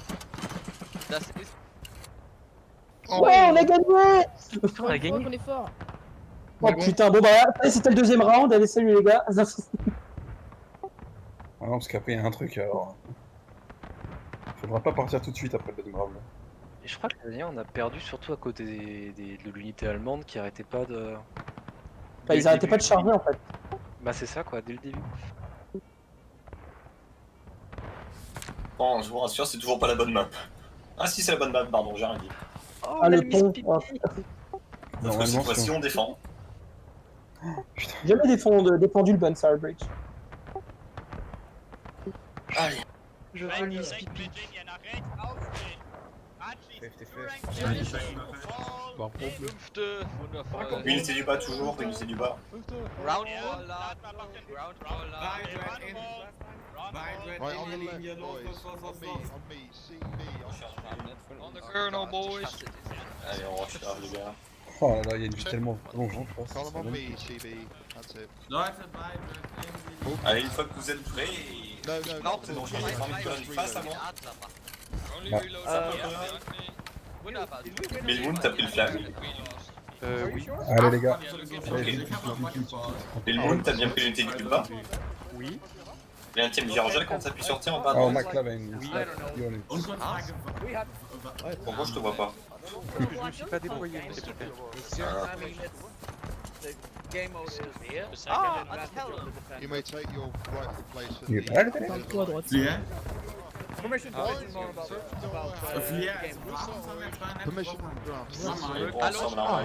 Ouais, on a gagné! On a gagné. On est fort. Oh putain, bon bah, c'était le deuxième round, allez salut les gars. Ah non, parce qu'après il y a un truc alors. Faudra pas partir tout de suite après le deuxième round. Et je crois que l'année on a perdu surtout à côté de l'unité allemande qui arrêtait pas de... Enfin, ils arrêtaient pas de charger en fait. Bah c'est ça quoi, dès le début. Bon, je vous rassure, c'est toujours pas la bonne map. Ah si, c'est la bonne map, pardon, j'ai rien dit. Oh, Ah, le pont. Parce que cette fois-ci, on défend. Jamais défendu le Bonsall Bridge. Allez. Je veux les pipi. Fünfte, wundervoll. Unité du bas toujours, unité du bas. Ground Wall laden. Ground Wall laden. Right on the left, boys. On me, see me. On the colonel, boys. Allez, on recharge les gars. Oh là là, il y a une vue tellement plongeante, je pense. Call them on c'est me, CB. That's it. Allez, une fois que vous êtes prêts. No, Non, c'est bon, j'ai envie de faire une face à moi. Only Ah. reload. Wunderbar. Billmoon, t'as pris le flag. Oui. Allez les gars. Billmoon, t'as bien pris l'unité du bas. Oui. Il y a un team Georgia quand t'appuies sur T en bas. Oh, McLaren. Pourquoi je te vois pas? Je me suis pas déployé, c'est peut-être. Game mode is here. Ah, You may take your rightful place at Il est the... pas là, le télé? Parle-toi à droite. Permission to listen more about game mode. Permission granted. On ensemble là, on est pas le droit.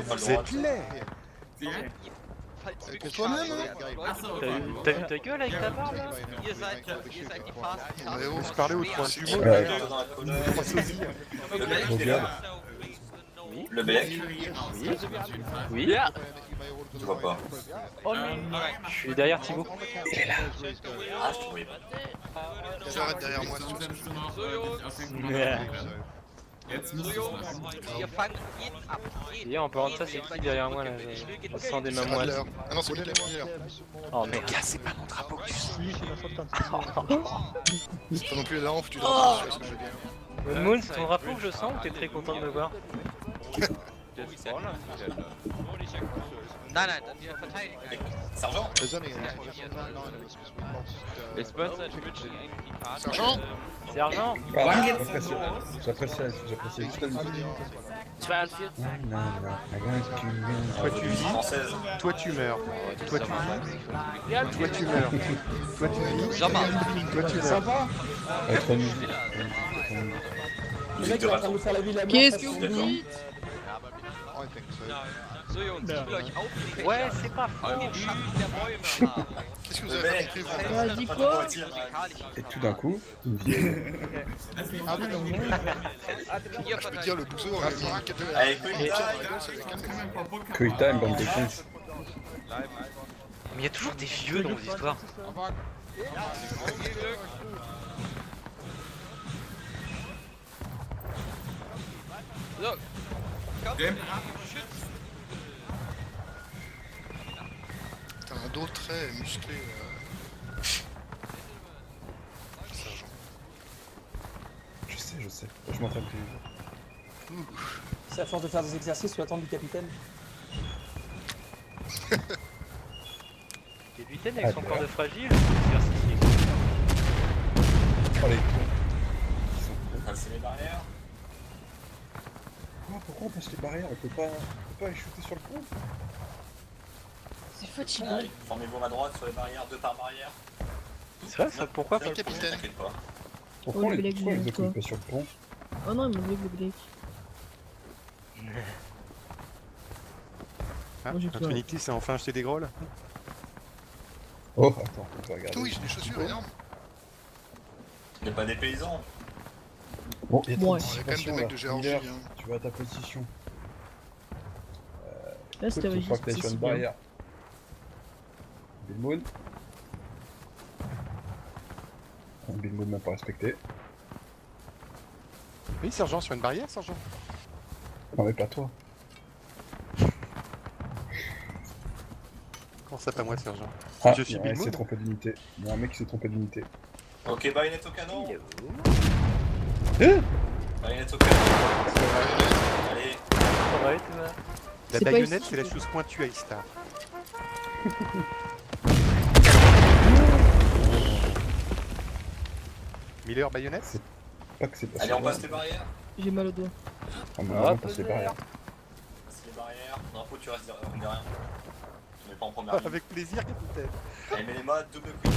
Toi-même, hein? T'as vu ta gueule avec ta barbe là? Ihr seid die Fasten. On se parlait aux trois jumeaux. Ouais. Le bec, Oui. tu vois pas. Je suis derrière Thibaut. Ah, je te voyais pas. J'arrête derrière moi. Ihr fangt jeden ab. D'ailleurs, en parlant de ça, c'est qui derrière moi là? Je sens des mains moites. Ah non, c'est lui qui est derrière. Oh merde. C'est pas non plus la hanche, tu dois pas. Moon, c'est ton drapeau que je sens ou t'es très content de me voir? Nein, nein, wir verteidigen eigentlich. Sergent, There's only 9 of us because we lost... It's Burnside Richie eigentlich Part. Sergent, Sergent? J'apprécie juste la musique. 42. Toi tu vis, française. toi tu meurs. Toi tu vis, toi tu meurs. Toi tu vis, Sommer. toi tu meurs. Avec trop de musique. Musique de raton. Qu'est-ce que vous dites? I think so. So Jungs, ich will euch aufregen. Ouais, c'est pas faux. Weil wir Schatten der Bäume haben. qu'est-ce que vous Le avez bec, compris, vous? Elle a dit quoi? Et tout d'un coup, une vieille. Ihr Je peux verteidigt. dire, le bouseau aurait mis un cadeau. Allez, quick time. Quick time, bande de cons. Mais il y a toujours des vieux dans vos histoires. Look. T'as un dos très musclé. Sergent. Je sais. Je m'entraîne tous les jours. C'est à force de faire des exercices sous la tente du capitaine. Capitaine avec son corps de fragile, exercice. Oh les cons. Passer les barrières. Quoi? Pourquoi on passe les barrières? On peut pas aller shooter sur le pont? C'est fatigant. Allez, formez-vous à ma droite sur les barrières, 2 par barrière. C'est vrai ça? Pourquoi? Le capitaine. T'inquiète pas. Pourquoi Oh, le les blague, autres toi. pas sur le pont? Oh non, il m'a oublié le Blake. Hein, Moi, j'ai peur. Trinity s'est enfin acheté des grolles. Oh, attends, on peut regarder. Oui, j'ai des chaussures énormes. Y'a pas des paysans. Bon, il y a Ouais. Il y a quand même des mecs de Géorgie. Miller, Hein. tu vas à ta position. Là, c'était Je crois que t'es juste sur une ici, bien. barrière. Billmoon. Billmoon m'a pas respecté. Oui, sergent, sur une barrière, sergent. Non mais pas toi. Comment ça, pas moi, sergent? Ah, Je suis il y a un mec qui Billmoon. s'est trompé d'unité. Il y a un mec qui s'est trompé d'unité. Ok, baïonnette au canon. Hein? Baïonnette au canon. Allez. Ouais, tu vois. La C'est pas baïonnette, ici. c'est la chose pointue à Istar. Miller, baïonnette? Pas que c'est pas Allez, on passe les barrières. J'ai mal au doigt. On va passer les barrières. Passe les barrières. Drapeau, tu restes derrière. Tu mets pas en première Ah, ligne. avec plaisir, capitaine. Allez, mets les mains, double quick.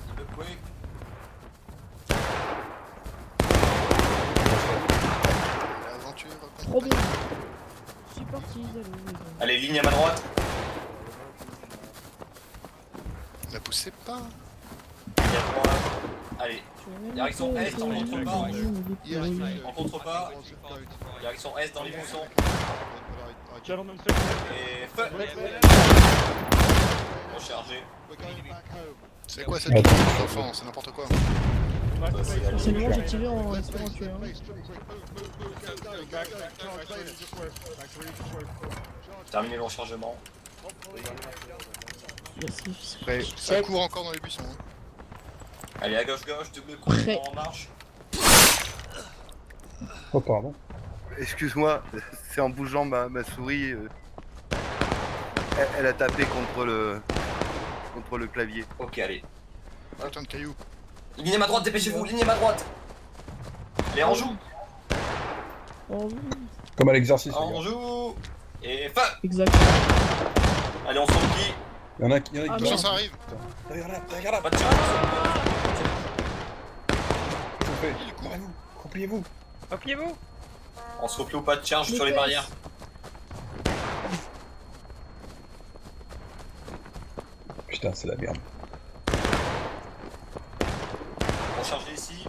Double quick. L'aventure. Trop bien. C'est parti, allez. Allez, ligne à ma droite. La poussez pas. Ligne à droite. Allez, direction est, on montre pas. On contre pas. Direction est dans les buissons. Gentlemen, Et feu. Rechargé. C'est quoi cette petite enfant? C'est n'importe quoi. C'est le moment j'ai tiré en espérant tuer. Hein. Terminé le rechargement. Merci. Ça court encore dans les buissons. Hein. Allez, à gauche, double coup en marche. Oh, pardon. Excuse-moi, c'est en bougeant ma souris. Elle a tapé contre le clavier. Ok, allez. Putain de cailloux. Ligne à ma droite, dépêchez-vous, ligne à ma droite. Les en joue. Comme à l'exercice. En joue. Et feu. Exact. Allez, on se qui. Il y en a qui. Putain, ça arrive. Regarde là. Pas de tir. Repliez-vous. Repliez-vous. On se replie ou pas de charge sur les barrières. Putain, c'est la merde. On charge ici.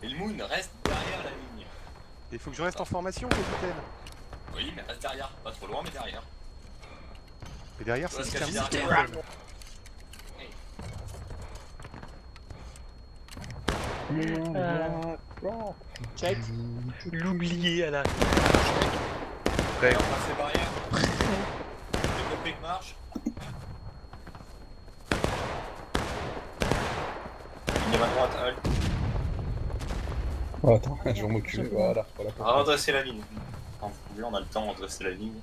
Et le Moon reste derrière la ligne. Il faut que je reste en formation, capitaine. Oui, mais reste derrière. Pas trop loin, mais derrière. Mais derrière, Tu vois c'est ce qu'elle terminé, dit derrière. capitaine. Check. L'oublier à la. Allez, on passe les barrières. Le quick marche. Ligne à ma droite, Hall. Oh, attends, je vais m'occuper. Voilà. Redresser la ligne. Quand vous pouvez, on a le temps de redresser la ligne.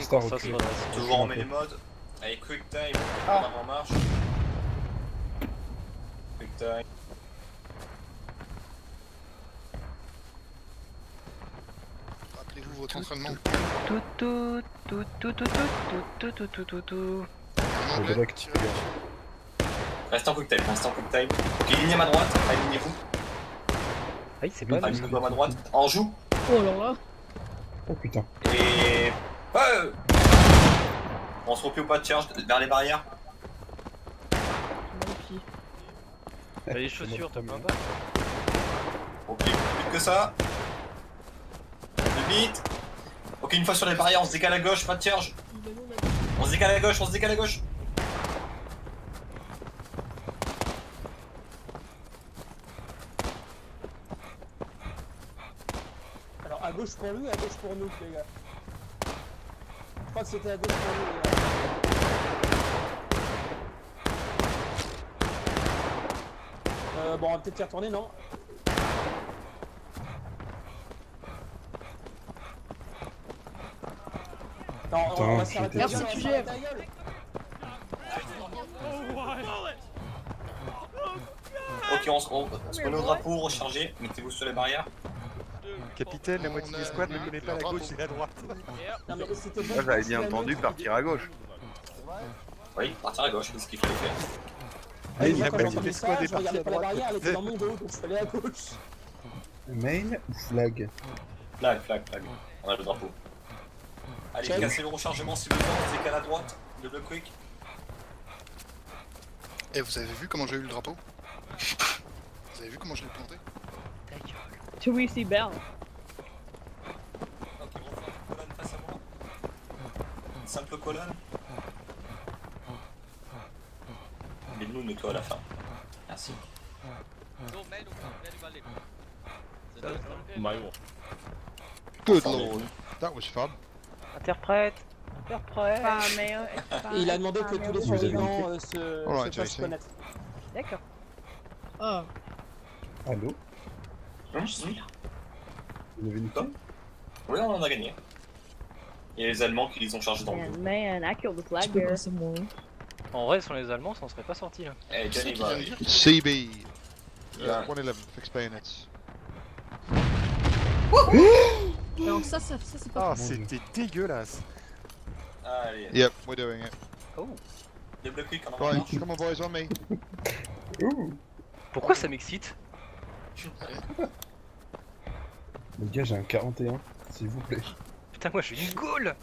Star, Ça se redresse. Toujours en mêlée mode. Allez, quick time. En avant marche. Quick time. Rappelez-vous votre entraînement. Tout. En anglais, tirez dessus. Reste en quick time. Ok, ligne à ma droite. Alignez-vous. Aïe, c'est pas Alignez-vous à ma droite. En joue. Oh alors là. Oh putain. Et... On se replie ou pas de charge vers les barrières. T'as les chaussures, t'as plein pas. Ok, plus vite que ça. Plus vite. Ok, une fois sur les barrières, on se décale à gauche, pas de charge. On se décale à gauche. Alors à gauche pour lui, à gauche pour nous, les gars. Je crois que c'était à gauche pour nous, les gars. Bon, on va peut-être y retourner, non? Non, on va s'arrêter. Merci, tu gères. Ok, on se remet au drapeau, rechargez, mettez-vous sur les barrières. Capitaine, la moitié des squads ne connaît pas la gauche et la droite. Non, mais c'était Moi j'avais bien entendu partir à gauche. Oui, partir à gauche, c'est ce qu'il fallait faire. Ah, Moi, la quand moitié j'entendais des ça, squads est je partie regardais à pas la droite. barrière, elle était dans mon dos, donc je suis allé à gauche. Main ou flag? Flag. On a le drapeau. Allez, cassez le rechargement si besoin, on se décale à droite. Double quick. Et vous avez vu comment j'ai eu le drapeau? Vous avez vu comment je l'ai planté? Till we see Bell. Ok, on va faire une colonne face à moi. Une simple colonne. Mais nous, mets-toi à la fin. Merci. Good lord, that was fun. Interprète. Et il a demandé que tous les survivants Alright, se fassent JC. connaître. D'accord. Ah. Allô? Hum, Vous avez une Quoi? Oui, on en a gagné. Il y a les Allemands qui les ont chargés dans le dos. Man, I killed the Tu flag peux bearer. passer moi. En vrai, sans les Allemands, ça en serait pas sorti là. Eh, Johnny, bah, CB. Yeah. 111, fixed bayonets. Alors ça c'est pas Ah, c'était dégueulasse. allez, Yep, we're doing it. Oh. double quick en avant Right, marche. come on boys, on me. Pourquoi ça m'excite? Les gars, j'ai un 41, s'il vous plaît. Putain, moi je suis une gaule.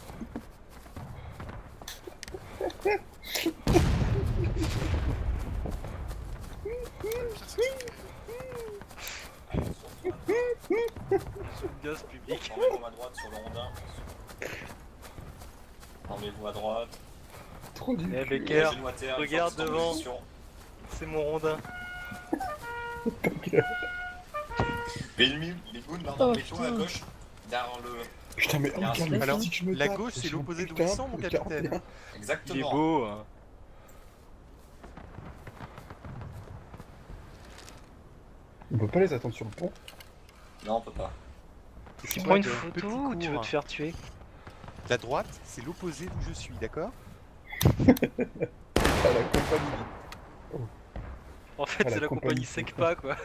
Gosse public. Formez-vous à droite sur le rondin. Formez-vous à droite. Trop dur. Eh Becker, Genou à terre, regarde force en devant. position. C'est mon rondin. Bilmoun, là, Oh, mets-toi à putain. gauche. Derrière le. Putain, mais Alors, regarde le alors, physique que je me la tape, gauche, c'est sur l'opposé de putain Wissant, mon de capitaine. 41. Il est Exactement. beau. Hein. On peut pas les attendre sur le pont. Non, on peut pas. Tu Ouais, prends une de photo petit ou tu veux cours. te faire tuer? La droite, c'est l'opposé d'où je suis, d'accord? À la compagnie. En fait, Ah, la c'est la compagnie compagnie Secpa quoi.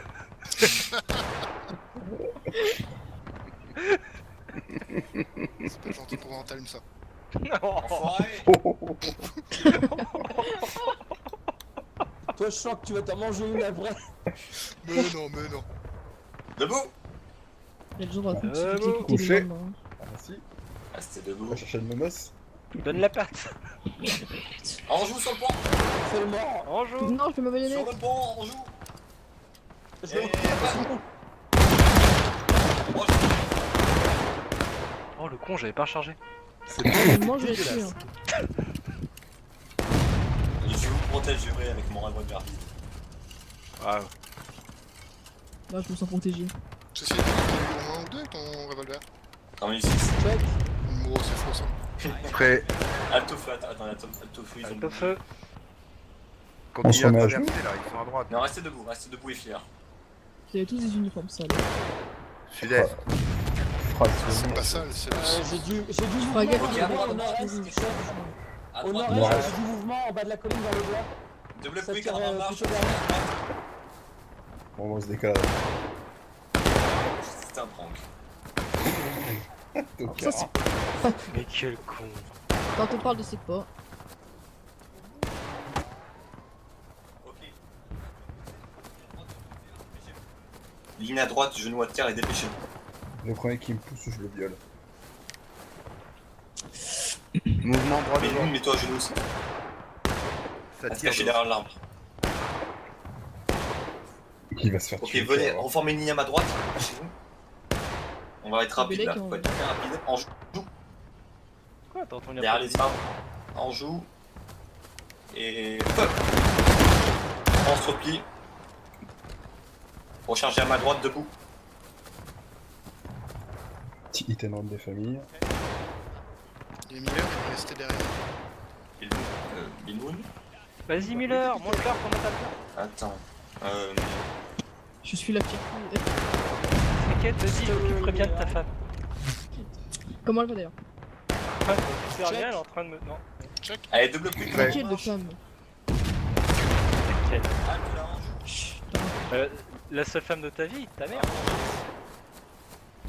C'est pas gentil pour Antalm ça. Enfoiré. Toi, je sens que tu vas t'en manger une après. Mais non, mais non. Debout. Il y a le genre de bon. Couché. hein. Ah si, Ah, c'était on debout. va chercher le momos. Donne la patte. On joue sur le pont. C'est le mort. En joue. Non, je fais ma Sur baïonnette. le pont, on joue. Je Et... Oh le con, j'avais pas rechargé. Moi, je vais tuer. Hein. Je vous protégerai avec mon revolver. Waouh. Là, je me sens protégé. Ceci étant, t'as eu au moins ou deux ton revolver. Quand même ici. Check. Oh, c'est faux ça. Prêt. Alto feu, attends, alto feu, ils ont Alto feu. Quand On il se y a remet à traversé là, ils sont à droite. Non, restez debout et fiers. Vous avez tous des uniformes sales. Sud-est. Phrase C'est de pas sale, c'est le. J'ai du Ferai gaffe, Ok, il y a à des droite, gens qui rouges. À Au droite, nord-est, nord-est. j'ai du mouvement en bas de la colline dans le bois. double Ça quick tire, en marche. plutôt vers Bon, on se décale. C'est un prank. Tocard. Mais quel con. Quand on parle de c'est pas. Ok. Ligne à droite, genou à terre et dépêchez-vous. Le premier qui me pousse, je le viole. Mouvement droit Mais devant. nous, mets-toi à genoux aussi. Ça À se tire. cacher derrière l'arbre. Il va se faire Ok, tuer. venez, tu vas voir. reformez une ligne à ma droite. Chez vous. On va être rapide là. Belek, Faut être très rapide. En joue. Quoi, t'as entendu Derrière les arbres. En joue. Et. Hop. On se replie. Recharger à ma droite, debout. Petit hit and run des familles. Il est Miller, il est resté derrière. Bilmoun. Vas-y Miller, montre-leur qu'on a pas Attends. Je suis la fille. T'inquiète, vas-y, je m'occuperai bien de ta femme. Comment elle va d'ailleurs? Ah, tu sais rien, elle est en train de me. Non. Allez, double quick. Ouais. Tranquille de femme. T'inquiète. Ah, tu l'as en joue. La seule femme de ta vie, ta mère.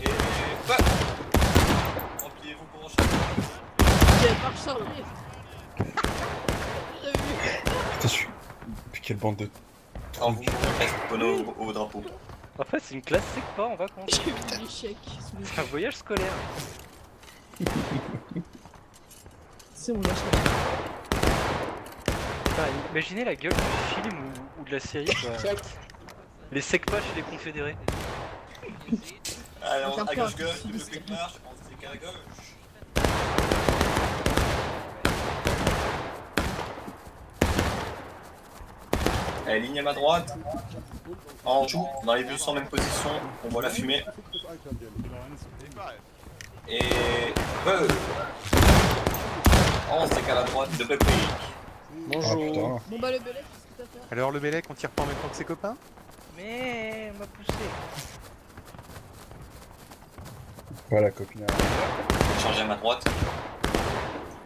Et. Hop. Repliez-vous pour recharger. J'ai pas rechargé. T'as vu? Putain, je suis. Puis quelle bande de. Quand vous restez au drapeau. En fait, c'est une classe Secpa en vacances. J'ai vu l'échec. sous les C'est un voyage scolaire. yeux. C'est mon lâche. Putain, imaginez la gueule du film ou de la série quoi. Check. Les Secpa chez les confédérés. Allez, Faire à peur, gauche, c'est double discret. quick marche. On se décale à gauche. Allez, ligne à ma droite. En joue, dans les bus en même position, on voit la fumée. Et... on se décale à droite, double quick. Ah putain. Bon bah le belek, qu'est-ce que t'as fait? Alors le Bélec, on tire pas en même temps que ses copains? Mais on m'a poussé. Voilà, copine. Changer à ma droite.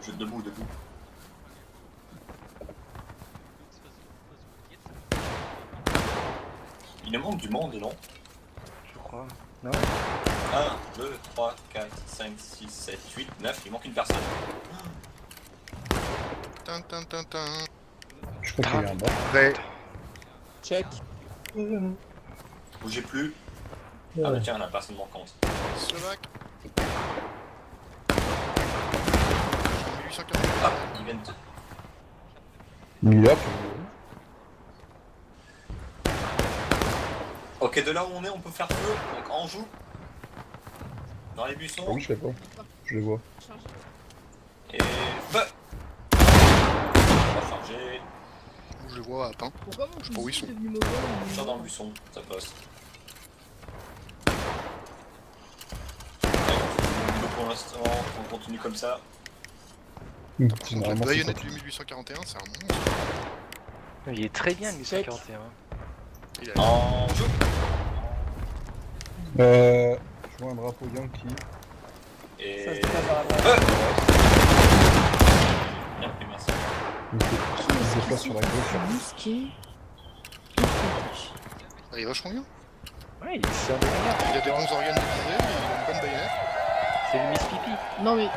Je debout. Il nous manque du monde, non? Je crois. Non. 1, 2, 3, 4, 5, 6, 7, 8, 9, il manque une personne. Tin. Je crois qu'il y a un mort. Prêt. Check. Bougez plus. Ah bah tiens, la personne manquante. Slovaque. Ah, ils viennent de... Il est là, Ok, de là où on est, on peut faire feu. Donc on joue. Dans les buissons. Ah oui, je les vois. Je les vois. Et feu. On va charger. Je les vois, attends. Pourquoi mon Je sais pas où ils sont. fusil est devenu mauvais Je tire dans le buisson, ça passe. Donc pour l'instant, on continue comme ça. Le Généralement, c'est baïonnette pas du 1841, c'est un monstre. Il est très bien le 1841. Il a- En jeu. Je vois un drapeau Yankee. Et Ça se passe à la droite. feu. Bien pris, merci. Il se déplace sur la gauche. Musqué. Ah, il est vachement bien. Ouais, il sert de rien. Il a des bons organes divisés, il a une bonne baïonnette. C'est le Miss Pipi. Non mais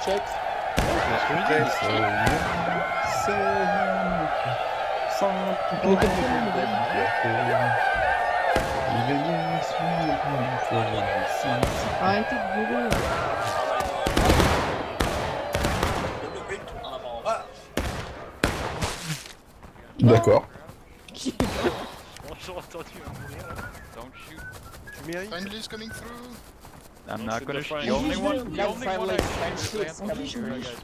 Check. arrêtez de gueuler. Double quick, en avant, va. D'accord. Bonjour, entendu mourir là. Don't shoot. Tu mérites. Friendly's coming through. I'm not gonna shoot. The The only one. Black The only one friendly, I French shoot shit is coming Andy. through. You guys are good.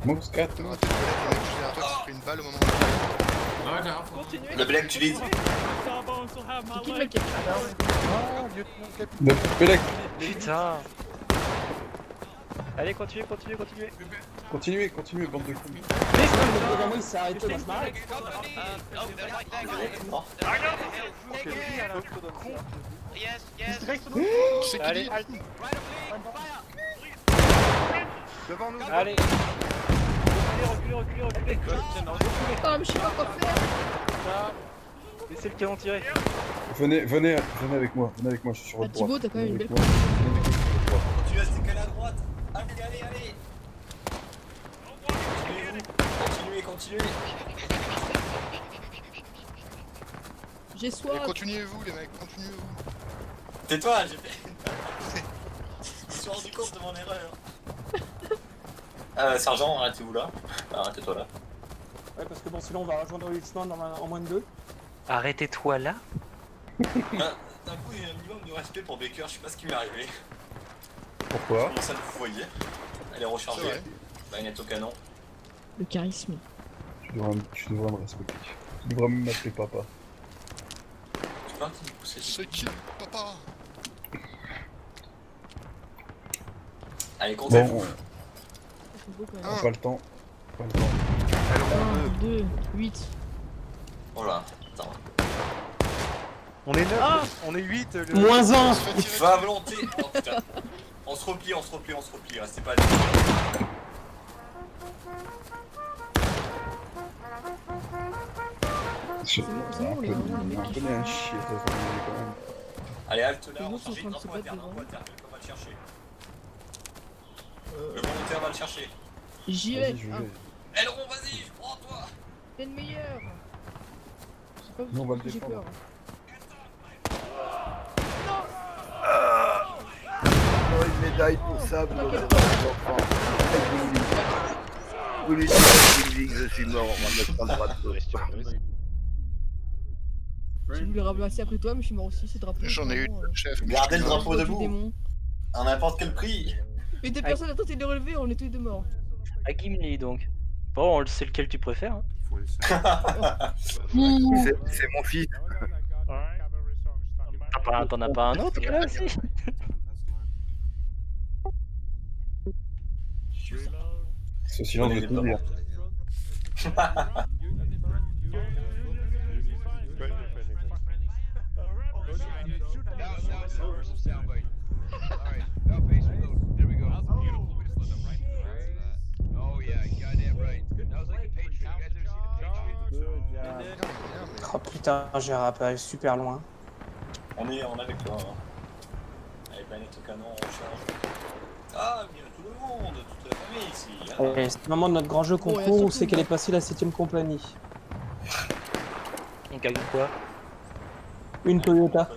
Mox 4. T'as raté le belek, le mec juste derrière toi qui s'est pris une balle au moment où Le belek, tu vises. C'est qui le mec qui a Le Belek. Putain. Allez, continuez, continuez, continuez. Continuez, bande de couilles. Vraiment, il s'est arrêté, moi je m'arrête. Yes, yes. c'est qui Allez, dit halte. Devant nous. Allez. Reculez. Ah mais je sais pas quoi faire. Laissez le canon tirer. Venez avec moi, je suis sur Bah, votre droite. Thibaut, t'as quand même une Venez avec belle moi, venez avec moi, je suis sur votre droite. Continue à se décaler à droite. Allez. Continuez. J'ai Et soif. continuez-vous les mecs, continuez-vous. Tais-toi, j'ai fait. Je me suis rendu compte de mon erreur. Sergent, arrêtez-vous là. Arrêtez-toi là. Ouais, parce que bon, sinon on va rejoindre Richmond en moins de 2. Arrêtez-toi là. D'un coup, il y a un minimum de respect pour Baker, je sais pas ce qui m'est arrivé. Pourquoi? Comment ça vous voyez? Elle est rechargée. C'est vrai. Baïonnette au canon. Le charisme. Tu devrais me respecter. Tu devrais même m'appeler papa. Tu peux un petit coup, C'est qui papa? Allez, comptez-vous. Bon, C'est beau quand même. on n'a pas le temps. 1, 2, 8. Oh là, attends. On est 9, Ah on est 8. Moins 1. Va à volonté. Oh putain. On se replie. Restez pas là. C'est bon, on est vraiment un mec qui fait un chier, ça quand même. Allez, halte là, Les on autres sont charge. en train de se Drapeau à battre terre, devant. on va le chercher. Le volontaire va le chercher. J'y vais. Vas-y, je Ah, vais. Aileron, vas-y, je prends toi. t'es le meilleur. Je sais pas Nous, on va le pourquoi j'ai défendre. peur. Oh, une médaille pour ça, vous les enfants. Vous lui dites que je suis mort, on va mettre un drapeau. J'ai voulu le ramasser après toi, mais je suis mort aussi, ce drapeau. J'en ai eu vraiment, le chef. mais Gardez je le te drapeau du debout. démon. À n'importe quel prix. Mais des personnes à tenter de le relever, on est tous les deux morts. À Gimli donc. Bon, on sait lequel tu préfères. Hein. C'est mon fils. T'en as pas un autre là aussi? Ce silence est double. Oh putain, j'ai rappelé super loin. On est avec toi. Hein. Allez, baïonnette au canon, on charge. Ah, bien tout le monde, toute la famille ici. Hein. Et c'est le moment de notre grand jeu concours où c'est qu'elle est passée la 7ème compagnie. On gagne quoi? Une Toyota.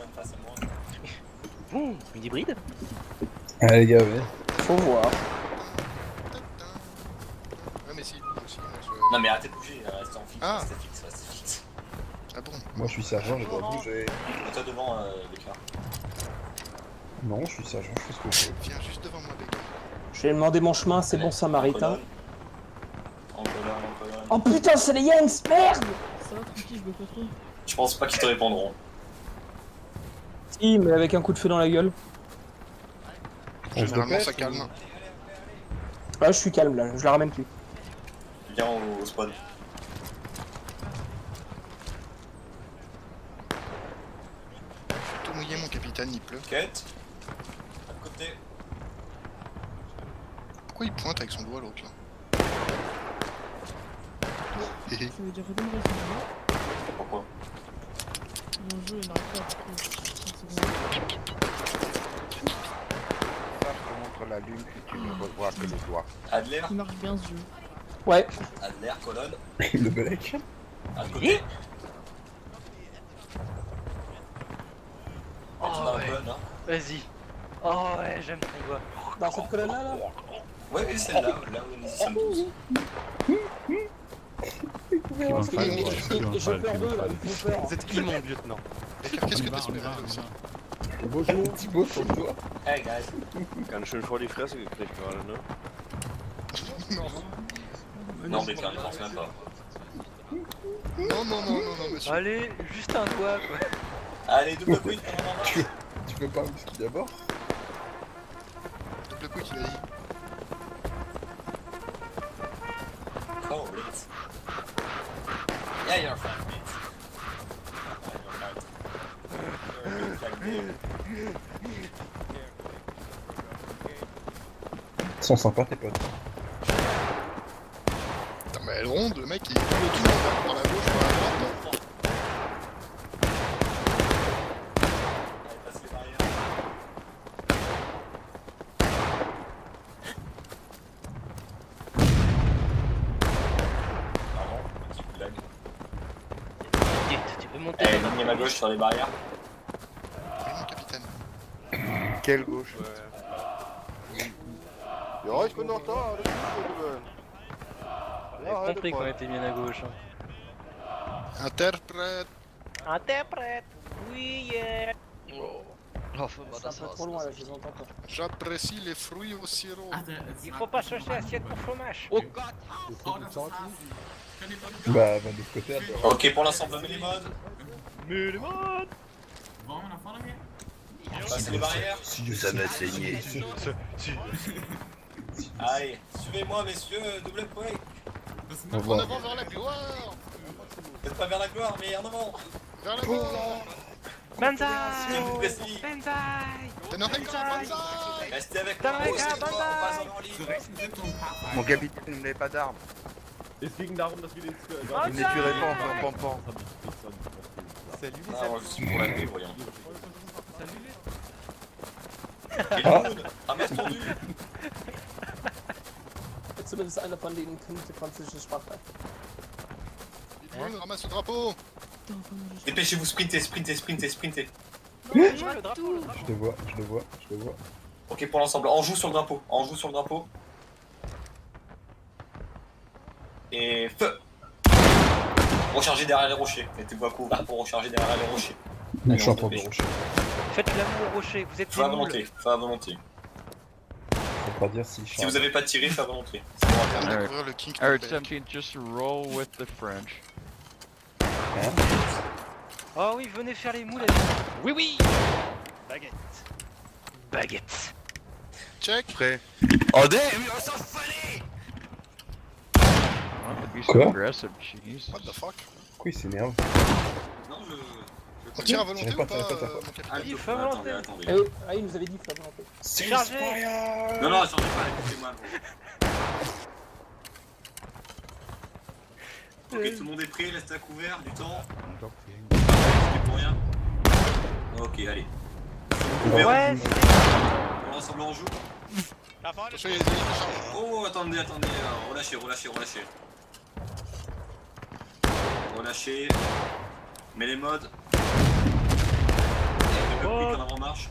Une hybride? Ah les gars, ouais. Faut voir. Ouais, mais si, moi aussi, moi je. Non mais arrêtez de bouger, restez en fixe, Ah. restez fixe. Ah bon? Moi je suis sergent, j'ai le droit de bouger. Toi devant, Bécard. Non, je suis sergent, je fais ce que je veux. Viens juste devant moi, Bécard. Je vais demander mon chemin, c'est bon samaritain. En colonne. Oh putain, c'est les Yanks, merde! Ça va, tranquille, je bloque pas trop. Je pense pas qu'ils te répondront. Si, mais avec un coup de feu dans la gueule. Généralement, ça calme. Ah, je suis calme là, je la ramène plus. Viens au spawn. Tout mouillé, mon capitaine, il pleut. Quête. À côté. Pourquoi il pointe avec son doigt l'autre là? Ça veut dire redémarrer son jeu. Pourquoi? Mon jeu il n'arrive pas à faire 30 secondes. Ça, je te montre la lune et tu ne revois que le doigt. Adler. Il marche bien ce jeu. Ouais. Adler, colonne. Le Belek. À côté. Oh Tu m'as ouais. colonne, hein. Vas-y. Oh ouais, j'aime ton doigt. Dans cette colonne là Ouais, oui, celle-là, là où nous y sommes tous. Je perds deux là, ils font peur. Vous êtes qui, mon lieutenant? Bécard, qu'est-ce que t'espérais aussi? Bonjour, Thibaut, sur le doigt. Hey guys. Ganz schön vor die Fresse gekriegt gerade, ne? Non. Non, Bécard, ne pense même pas. Non, monsieur. Allez, juste un doigt quoi. Allez, double quick, on en marche. Tu peux pas un whisky d'abord? Double quick, il a dit. Oh, Blitz. Yeah, you're fine, Blitz. Ils sont sympas tes potes. Putain, mais elle ronde, le mec il double tout dans la gauche, dans la droite. Allez, passe les barrières. Pardon, petit coup de lag. Tu peux monter. Eh, ligne à ma gauche sur les barrières. Oui, mon capitaine. Quelle gauche? Ja, ich bin noch da, alles gut, Gentlemen. J'avais compris qu'on était bien à gauche. Hein. Interprète. Interprète. Oui, yeah. C'est un peu trop loin là, je les entends pas. J'apprécie les fruits au sirop. Il faut pas chercher assiette pour fromage. Oh god! Bah, de l'autre côté, alors. Ok, pour l'ensemble, mets les modes. Passez les barrières. Ça m'a saigné. Allez, suivez-moi, messieurs, double quick. On En va. avant vers la gloire. Peut-être pas vers la gloire, mais en avant. Vers la gloire. Banzai. Si vous précis. Banzai. Tenorenko, banzai. Restez avec Tenorenko, moi, c'est banzai. pas en ligne. Mon capitaine, vous n'avez pas d'armes. Il ne tuerait pas en pam-pam. Salut les Ah, amis. moi, je suis pour la paix, voyons. Ah. Ramasse ton nu. Zumindest einer von denen könnte französische Sprache. Vite, ramasse le drapeau. Putain, enfin, moi, je- Dépêchez-vous, sprintez. Non, Le mais drapeau, le drapeau. Je le vois, je le vois, je le vois. Ok, pour l'ensemble, on joue sur le drapeau. On joue sur le drapeau. Et feu. Rechargez derrière les rochers. Mettez-vous à couvert pour recharger derrière les rochers. Je suis en on train de dépêche. rocher. Faites l'amour au rocher, vous êtes Feu à des moules. volonté. Feu à volonté. Faut pas dire si Si vous avez pas tiré, feu à volonté. C'est bon à On faire. va découvrir le King Alright, Cobra. 17, just roll with the French. Oh oui, venez faire les moules avec moi. Oui, oui. Baguette. Baguette. Check. Prêt. Could be some Quoi? aggressive, jeez. What the fuck? Pourquoi il s'énerve? Non, On tire à volonté Tirez ou pas, pas, tirez pas, tirez pas. mon Ah, capitaine? Il faut volonté. attendez. Ah, il nous avait dit flamme volonté. Chargez. Non, non, changez pas, écoutez-moi. Ok, tout le monde est prêt, restez à couvert, du temps. C'est pour rien. Ok, allez. Ouais. On ensemble on joue. Attention, il y a des ennemis qui chargent. Oh, attendez, relâchez. Relâchez. Mets les modes. Et double clic en avant marche.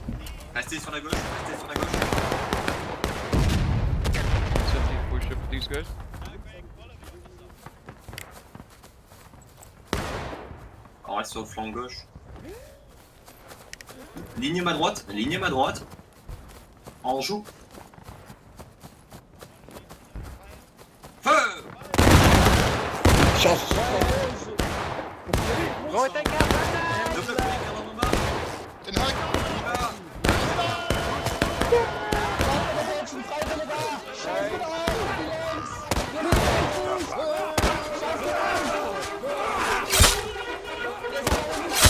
Restez sur la gauche, restez sur la gauche. 17 push up these guys. On reste sur le flanc gauche. Ligne ma droite, ligne ma droite. On joue. Feu! Chance. Gros attaque, double quick, avant mon bas. Den Haag!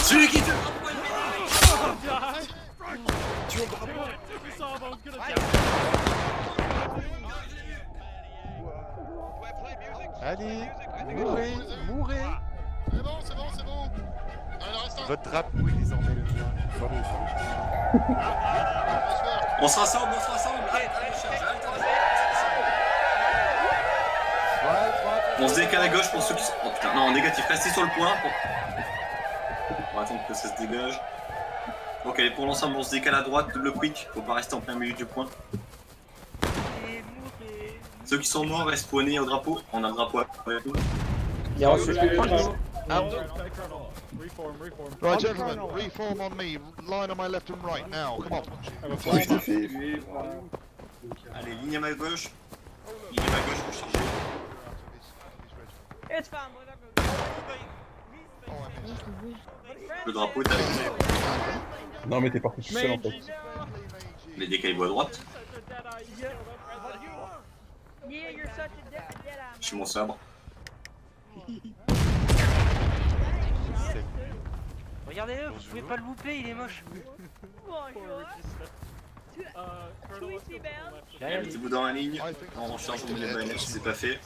Celui qui te... Allez, mourrez, mourrez. C'est bon, c'est bon, c'est bon. Allez, reste un. Votre drapeau est désormais le mien. On se rassemble, on se rassemble. Allez, allez, charge, allez, on se décale à gauche pour ceux qui sont... Oh putain, non, négatif, restez sur le point. On va attendre que ça se dégage. Ok, allez, pour l'ensemble, on se décale à droite, double quick. Faut pas rester en plein milieu du point. Ceux qui sont morts restent spawnés au drapeau. On a le drapeau avec nous. Il y a reçu Right, gentlemen, reform on me. Line on my left and right now. Come on. Allez, ligne à ma gauche. Ligne à ma gauche pour charger. It's fine, Le drapeau est avec nous. Non mais t'es parti tout seul en fait. Mais décalez-vous à droite. Je suis mon sabre. Regardez-le, vous pouvez pas le louper, il est moche. Mettez-vous dans la ligne. On recharge, on met les baïonnettes si c'est pas fait.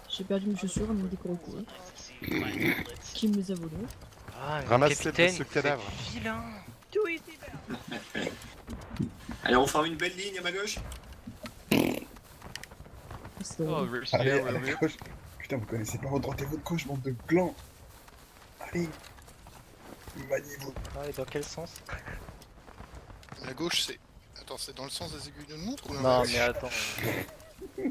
J'ai perdu mes chaussures, on a des gros coups. Qui me les a volées? Ah, Ramassez capitaine, ce cadavre. c'est vilain. Allez, on forme une belle ligne à ma gauche. Oh, reverse Allez, here, à la reverse. gauche. Putain, vous connaissez pas votre droite et votre gauche, bande de glands. Allez. Maniez-vous. Ah, et dans quel sens? La gauche, c'est. Attends, c'est dans le sens des aiguilles d'une montre ou Non, l'inverse? mais attends. Faut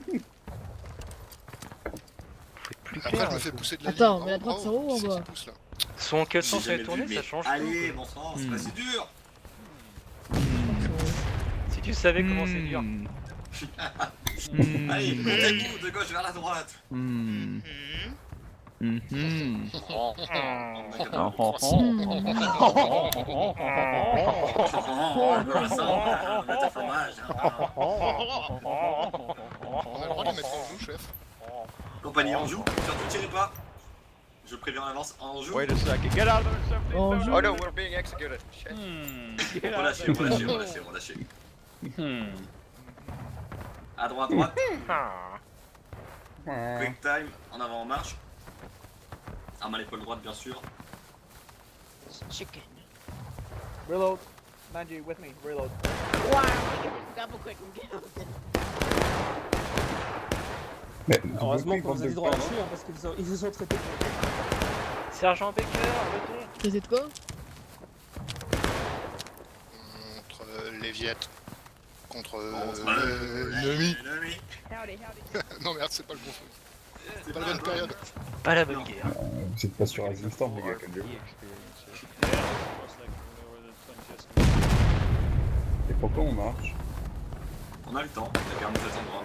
être plus Après, clair. je me fais pousser de la Attends, ligne. mais la droite, c'est en haut ou en c'est bas? qui pousse, là. Soit en quel J'ai sens elle est jamais tournée, vu, ça mais change allez, tout. bon sang, c'est pas si dur. Si tu savais comment c'est dur. Allez, montez-vous de gauche vers la droite. On a le droit de les mettre en joue, chef. Compagnie en joue, surtout tirez pas. Je préviens en avance, en joue. Wait a second. Get out of there, something. En joue. Oh no, we're being executed. Shit. Relâchez, relâchez, relâchez, relâchez. À droite, droite. Quick time, en avant, en marche. Arme à l'épaule droite, bien sûr. Chicken. Reload. Manji, with me. Reload. Mais Heureusement qu'on vous a dit de relâcher. relâcher, hein, parce qu'ils vous ont traité. Sergent Baker, le ton. Traité de quoi? Contre les Viettes. Contre l'ennemi. Non merde, c'est pas le bon feu. C'est pas la bonne période. Pas la bonne guerre. Vous êtes pas sur Résistance, les gars, calmez-vous. Et pourquoi on marche? On a le temps, la guerre nous attendra.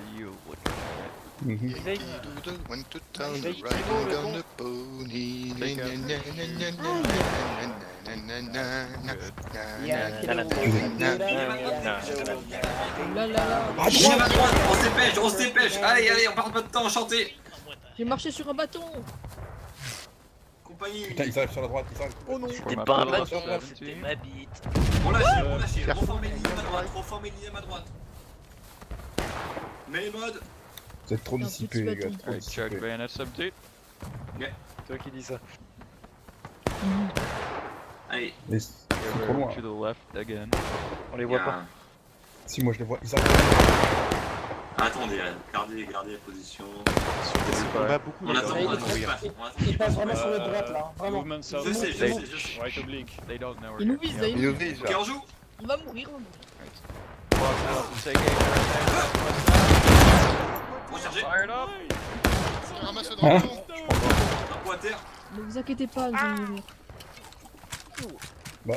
Went to town riding on a pony. Là là là. Ligne à ma droite, on se dépêche. Allez, allez, on perd pas de temps, chantez. J'ai marché sur un bâton. Compagnie. Putain, ils arrivent sur la droite, ils arrivent. Oh non. C'était pas un bâton, c'était ma bite. Relâchez, reformez ligne à ma droite, reformez ligne à ma droite. Mets les modes. Vous êtes trop Non, dissipés, petit les gars, bâton. trop Alright, check dissipés. bayonet substitute. Toi qui dis ça. Allez. Mais ils sont trop loin. To the left again. On les voit pas. Si, moi je les vois, ils arrivent. Attendez, gardez la position. On va beaucoup. On attend, on attend. Il passe vraiment sur le droite là, vraiment. Je sais, je sais. Right oblique. They don't know where Il nous you're- vise, là, il Il nous nous vise. vise Ok, là. on joue. On va mourir, on va mourir. Rechargez. Fired up. Ramasse le drapeau. Un coup à terre. Ne vous inquiétez pas, nous allons mourir. Bah,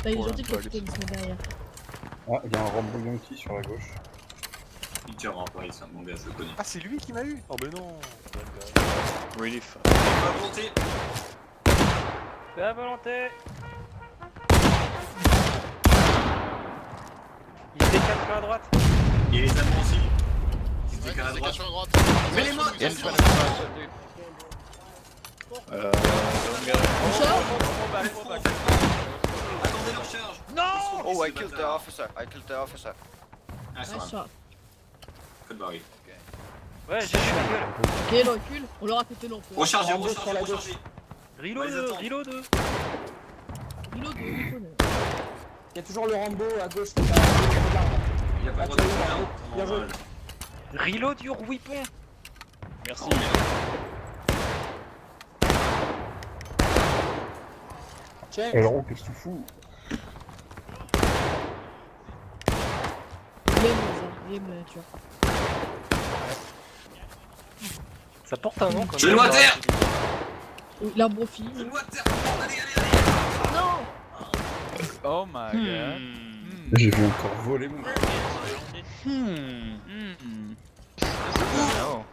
Là, il est gentil, le capitaine, il se met derrière. ah, il y a un Rambo Yankee sur la gauche. Il tirera pas, il mon gars, je le connais. Ah, c'est lui qui m'a eu. Oh, mais non. Really fun. Pas volonté. Fais à volonté. Il se décale sur la droite. Et les Allemands aussi. Ils se Ouais, décalent à c'est droite. sur la droite. Mais les mains. Attendez leur charge. No! Oh, I killed the officer. I killed the officer. Ah, ça Ouais, va. ça. Code barré. Ouais, j'ai vu la gueule. Ok, le recul, on leur a pété non plus. Rechargez, En gauche, sur la rechargez. Reload, Ouais, ils attendent. reload. Reload, reload. Il y a toujours le Rambo à gauche qui est là. Il a pas le droit de faire. Bien joué. Reload your weapon. Merci. Check. Alors, qu'est-ce que tu fous? Il aime les armes, il aime la nature. Ça porte un nom quand même. Genou à terre. L'arbre fille. Genou à terre. Allez. Non! Oh my god. J'ai vu encore voler mon. No.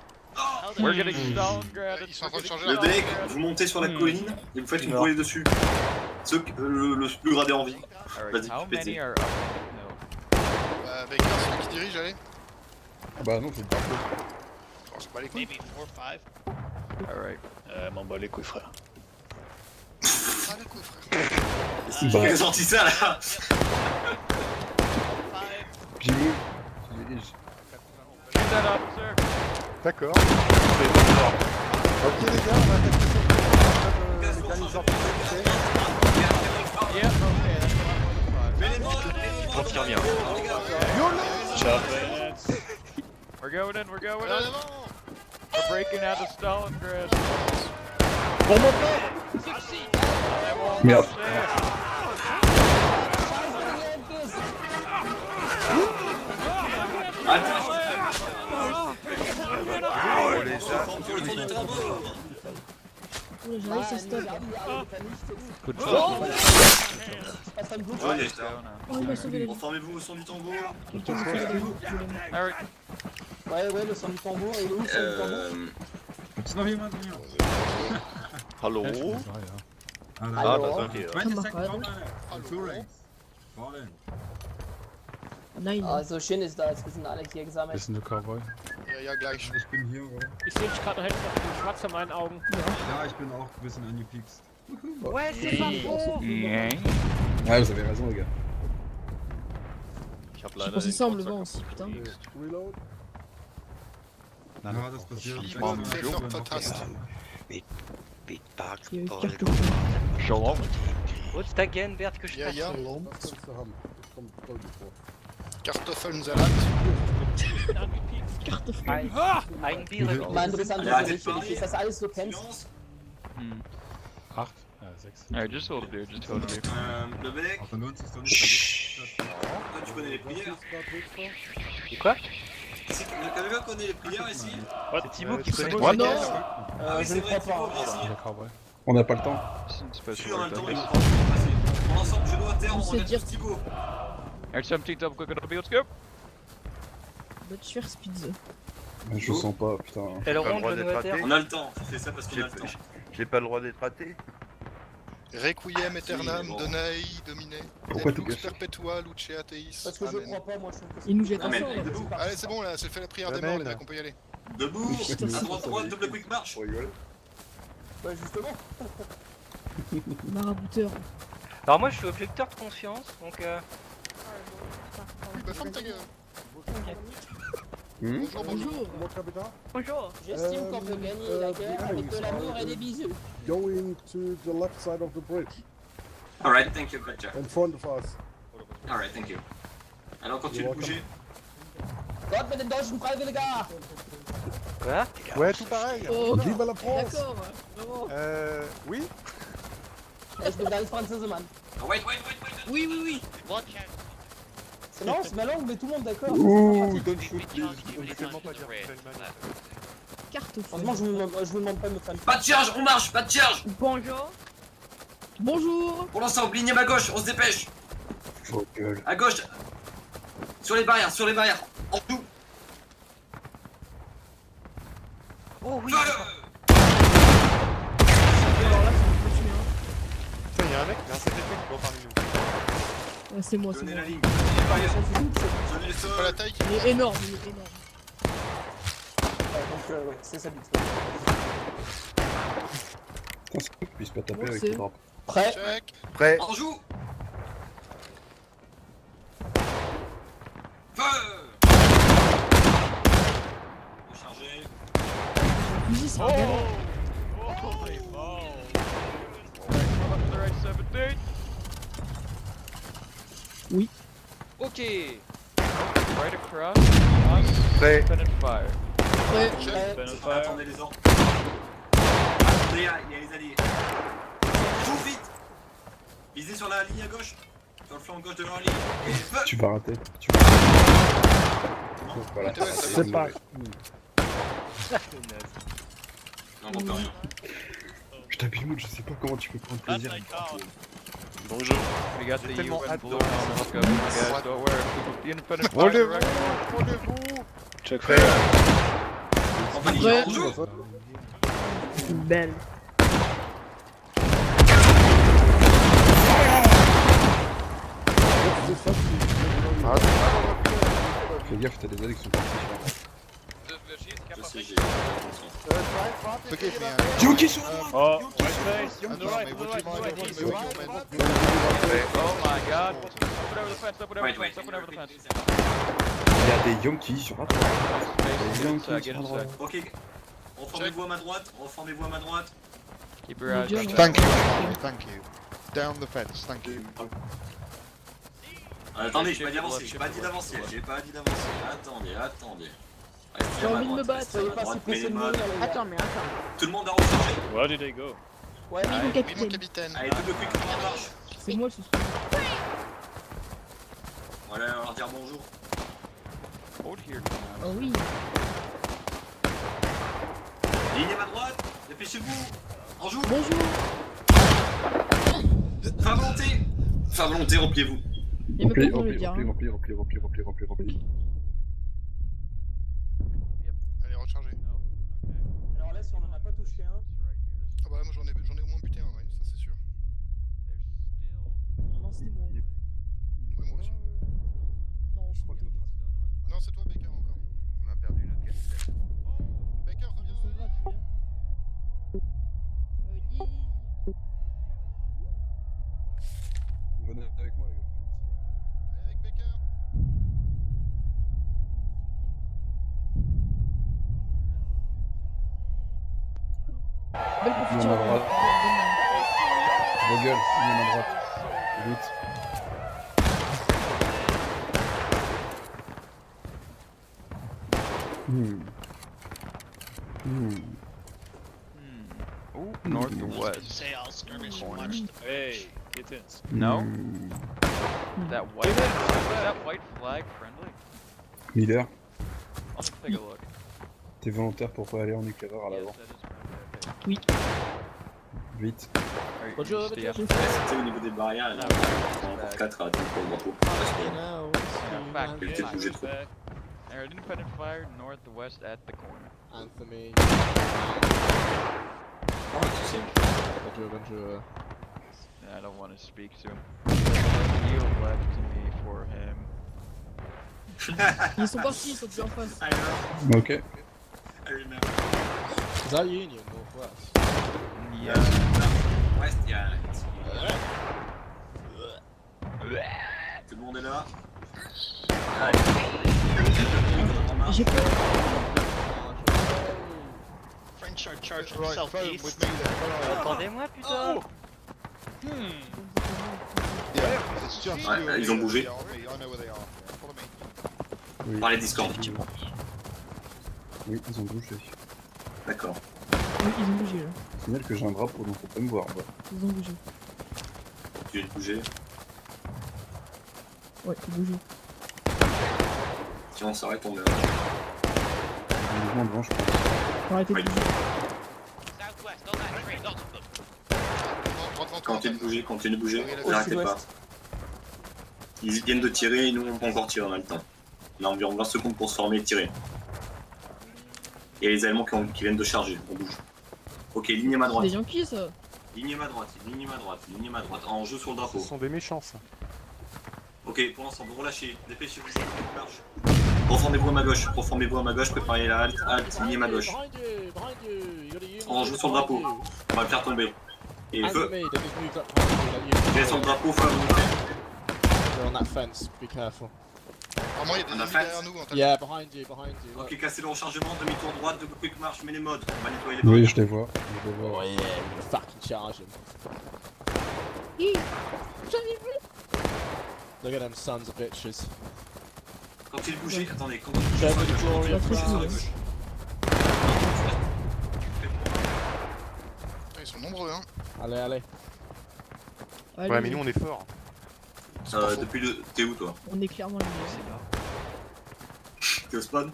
We're getting Stalingrad. Ils sont en train de changer Le la deck, vous montez sur la colline et vous faites une volée dessus. Ceux le plus gradé en vie. Alright, Vas-y, how pétez. many are up? No. Baker, c'est lui qui dirige, allez. Bah non, c'est le drapeau. On se bat les couilles. Maybe 4 or 5. Alright. M'en bats les couilles, frère. Ah, les couilles, frère. Si j'ai sorti ça là. Jimmy, tu diriges. Keep that up, sir. D'accord. Ok, les gars, on va attaquer ça. Les gars, ils sortent. Yeah, okay, that's what I'm Mais les mains, On tire bien. We're going in, we're going Allez, in. avant. We're breaking out of Stalingrad. Merde. Oh, les gars. Oula, j'arrive, ça stop. Good job. Oh, il m'a sauvé la vie. Reformez-vous au son du tambour. Quelqu'un m'a sauvé la vie. Alright. Ouais, le son du tambour, il est où le son du tambour? Hallo? Hallo? Kamerad. Nein. Also schön ist da, jetzt sind alle hier gesammelt. Bist du Cowboy? Ja, gleich. Ich bin hier, oder? Ich sehe dich gerade da hinten auf dem Schwarz in meinen Augen. Ja, ich bin auch ein bisschen angepiekst. Ouais, c'est pas faux. Ouais, vous avez raison, les gars. Ich hab J'ai leider pensé den ça en me Kreuzver levant aussi, kaputt putain. gelegt. Reload. Ja, das passiert. Ich war verpasst. Il y a eu carte bleue. Shalom. Haute again, Bert, que je Ja, passe. ja. Was sollst du haben? Das kommt voll gut vor. Kartoffelsalat. Carte Ein, bleue. ein Bier. Mann, du bist anders als ich, dass das alles so kennst. Silence. 8? Ja, 6. Alright, just hold it there, just hold it there. Le bec. Auf der 90 ist doch nicht. Toi, tu connais les prières. Quoi? Quelqu'un connaît les prières ici? C'est Thibaut qui connaît. Oh non! Ah oui, Je c'est ne vrai, crois pas. Thibaut, merci. On n'a pas le temps. Tu en même temps, il faut passer. En ensemble, genou à terre, on C'est regarde dire. tous Thibaut. Alright, something top, quick on the let's go. Doit te faire speed. Je sens pas, putain. Elle Pas le ronde droit le d'être noix à terre. raté. On a le temps, tu fais ça parce qu'on a le temps. J'ai pas le droit d'être raté. Requiem aeternam, bon. donai, domine. Pourquoi Et tu lux gâches? perpetua, luce ateis. Parce que je Amen. crois pas, moi je trouve que c'est. Il nous jette un Amen. sort là. Debout. Allez, c'est bon là, c'est fait la prière des morts, les mecs, on peut y aller. Debout, Putain, à c'est droite, double quick marche. Ouais, justement. Marabouteur. Alors moi je suis objecteur de conscience, donc Bah, ferme ta gueule. Bonjour. Bonjour. J'estime qu'on peut gagner la guerre avec de l'amour et des bisous. Going to the left side of the bridge. Alright, thank you, Badger. In front of us. Alright, thank you. Alors, continue de bouger. Gott mit den deutschen Freiwilliger! Quoi? Ouais, tout pareil. Oh, Vive la France. d'accord. Bravo. Oui. Ich bin ganz Franzose, Mann. Oh, wait. Oui, oui, oui. Watch out. C'est marrant, c'est ma langue, mais tout le monde d'accord. Ouh, don't shoot, Recharge please. you many times tellement pas with dire red. que t'as une manette. Carte Franchement, je vous demande pas de me faire une Pas de charge, on marche, pas de charge. Bonjour. Bonjour. Pour l'ensemble, ligne à gauche, on se dépêche. Oh, gueule. À gauche. Sur les barrières. En dessous. Oh oui. Feu. Alors là, c'est me tuer, hein. Putain, y'a un mec, il a un CTP qui court parmi nous. Ouais, c'est moi, c'est Donnez moi. la ligne. Donnez le Pas sol. la taille qui Il est énorme, il est énorme. Donc, c'est ça, vite. Putain, c'est cool qu'ils puissent pas taper Bon, avec c'est- le drap. Prêt? check. Prêt. En joue. Feu. Rechargez. Fusil, c'est un galère. Oui. Ok. Right across. Us. Prêt. Open and fire. Prêt. Open and fire. Attendez les ordres. Attendez, il y a les alliés. Joue vite. Visez sur la ligne à gauche. Sur le flanc gauche de leur ligne. Et feu. Tu vas rater. Voilà. C'est pas. Non, bon, rien. Je t'appuie, je sais pas comment tu peux prendre plaisir. Bonjour. We got J'ai the tellement UN hâte de balloon on us, guys. Don't worry. The independent fire Rendez-vous. direct. Rendez-vous. Check Prêt. En panique, Ouais. on joue. Belle. Fais gaffe, t'as des alliés qui sont partis Je sais, j'ai Forgive me, Yoki sur la droite. Oh, right face. Andy. On the right, Andy, on the would you right, mind on the moving right. your men? Oh my god. Up over the fence, up over the Wait. fence, up over the fence. Il y a des Yonkis sur la droite. Space, Des get Yonkis inside, sur get la droite. inside. Ok. Reformez-vous à ma droite. Reformez-vous à ma droite. Keep your eyes John, on Thank you, Andy, thank you. Down the fence, thank you. Attendez, j'ai pas dit d'avancer. J'ai pas dit d'avancer. Attendez. Restez J'ai à ma envie de me droite, battre. restez à ma droite, mais les modes. Attends. Tout le monde a rechargé. Where did they go? Ouais, Oui, mon Oui, mon capitaine. capitaine. Allez, double quick, en marche. C'est moi, ce soir. Voilà, on va leur dire bonjour. Hold here. Oh oui. Ligne à ma droite. Dépêchez-vous. En joue. Bonjour. Fin volonté, repliez-vous. Il y a même pas besoin de le dire. hein. Rempli. Allez, rechargez. Alors là, si on en a pas touché un. Ah bah moi j'en ai au moins buté un, ouais, ça c'est sûr. Non, c'est moi. Ouais, moi aussi. Non, c'est moi, t'inquiète. Non, c'est toi, Baker, encore. On a perdu notre capitaine. Baker, Ils reviens. sont gratuits, hein. Venez avec moi, les gars. Allez, avec Baker. Belle Viens confiture. à droite. Vos gueules, viens à droite. Vite. Ooh, north or west? Say I'll skirmish and watch the Hey, kittens. No? That white, is that white flag friendly? Miller, I'll just take a look. t'es volontaire pour pas aller en éclaireur à Yes, l'avant. that is friendly. Okay. Oui. Vite. Alright, Bonjour, you stay up. Restez au niveau des barrières. Là, on 4 à attendre pour le drapeau. Yeah, back, Évitez de bouger trop. back. Alright, independent fire, north to west at the corner. Anthony. I don't want to speak to him. Heal left to me for him. Ils sont partis, ils sont plus en face. I know. Ok. I remember. That Union, Northwest. Yeah. West, yeah. Tout le monde est là. J'ai peur. French are charging Right, phone southeast. with me then. Where are you? Attendez-moi, putain. just Ouais, you and ils ont me, bougé. yeah, on me, I know where they are. Follow me. Oui. Par les Discord. Oui, ils ont bougé. D'accord. Oui, ils ont bougé là. Signale que j'ai un drapeau, donc faut pas me voir. Bah. Ils ont bougé. Tu viens de bouger. Ouais, ils ont bougé. Tiens, on s'arrête, on est là. Un mouvement devant, je pense. Faut arrêter de bouger. Southwest, on that tree, lots of them. Continue de bouger, n'arrêtez pas. Ils viennent de tirer et nous on peut encore tirer en même temps. On a environ 20 secondes pour se former et tirer. Et les Allemands qui viennent de charger, on bouge. Ok, ligne à ma droite. C'est des Yankees ça. Ligne à ma droite, ligne à ma droite, ligne à ma droite. En jeu sur le drapeau. Ce sont des méchants, ça. Ok, pour l'ensemble, relâchez, dépêchez-vous, marche. Reformez-vous à ma gauche, préparez la halte, ligne à ma gauche. En jeu sur le drapeau, on va le faire tomber. Et feu. Tirez sur le drapeau, feu à volonté. They're on that fence, be careful. Vraiment, il y a des On a ennemis fait. derrière nous. On tape. Yeah, behind you, behind you. Ok, cassez le rechargement, demi-tour droite, double quick marche, mets les modes. On va nettoyer les Oui, barrières. je les vois. Je les vois. Oh yeah, we're gonna fucking charge him. Look at them sons of bitches. Quand il bougeait, attendez, quand il bougeait Show sur me la the gauche, glory of sur la France. gauche. Ils sont nombreux, hein. Allez, allez. Allez, Ouais, mais nous on est forts. Depuis le... T'es où toi? on est clairement les meilleurs. T'es au spawn?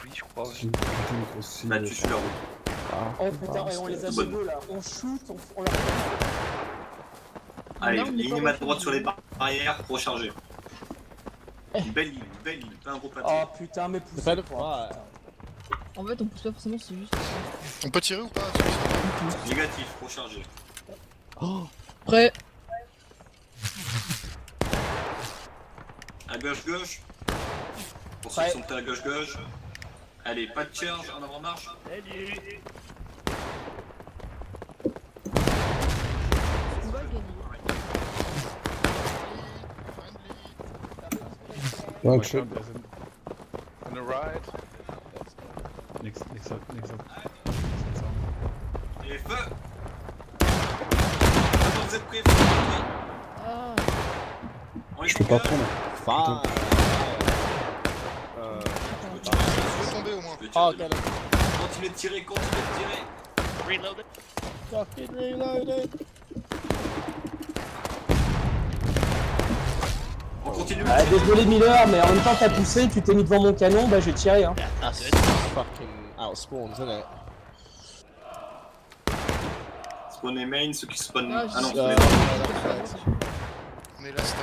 Oui, je crois. Si, putain, une grosse cible. Là, tu suis la route. Oh putain, et on les a Bonne. deux là. On shoot, on leur. Allez, on est ligne pas à droite sur les barrières, recharger. Une belle ligne, pas un gros pâté. Oh putain, mais poussez Defend quoi. En fait, on pousse pas forcément, c'est juste. On peut tirer ou pas? Négatif, recharger. Prêt. À gauche. Pour ceux qui sont prêts à gauche. Allez, pas de charge, en avant marche. On va gagner. Ouais, je sais. On the right. Et feu. Maintenant vous êtes prêts, Ah. on est Je peux pas prendre. Fine. Je peux tomber au moins. Oh, get him. Continuez de tirer. Reload it. Fucking reloaded. On continue. Ah, désolé Miller, mais en même temps t'as poussé, tu t'es mis devant mon canon, bah j'ai tiré hein. That's it. Fucking out of spawns, isn't it? Spawnez main, ceux qui spawnent. Ah, Ah non, Uh, les On est là, c'est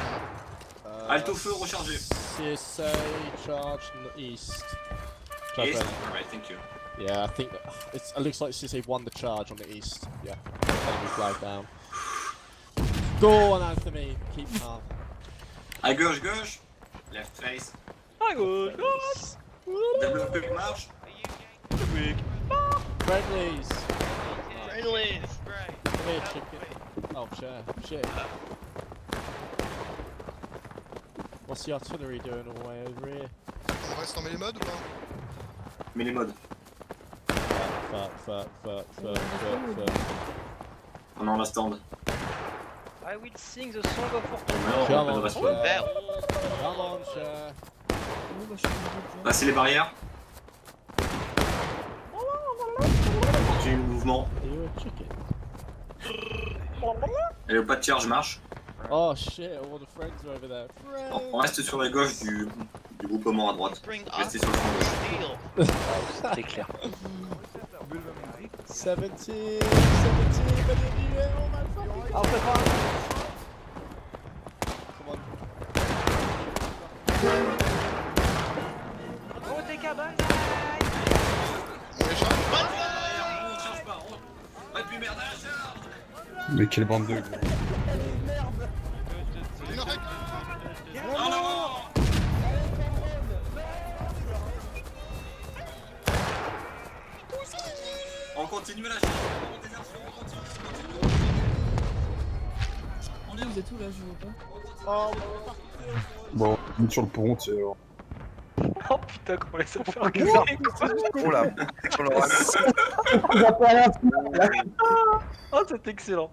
Halte au feu, rechargez. CSA, charge east. Charge East. right. Alright, thank you. Yeah, I think that it looks like CSA won the charge on the east. Yeah, enemy flag down. Go on, Anthony. Keep calm. À gauche. Left face. À gauche. Double quick marche. Friendlies. Friendlies. Right. Come here, chicken. Oh, shit. What's the artillery doing all the way over here? On reste en mêlée mode ou pas? Mets les modes. Fuck. On est en la stand. I will sing the song of Fortune. Non, Come on a pas de on, respawn. Cher. Come on, Cher. Bon, bah, je suis en Passez les barrières. Continue le mouvement. You a chicken. Allez, au pas de charge, marche. Oh shit, all the friends are over there. On reste sur la gauche du groupement à droite. Bring up Restez sur le flanc gauche. steel. C'était clair. 70 million, oh my fucking Ah, prépare. Come on. Oh, take a bye. On les charge. On charge pas. Et puis merde, à la charge. Mais quelle bande de gros. Une règle. Non, non. On continue à la charge. On désertion, on continue. Vous êtes où là, je vois pas. Bon, on est sur le pont, tu sais. Alors. Oh putain, comment les a fait reculer. Oh là, on leur a mis. On va pas aller. Oh, c'est excellent.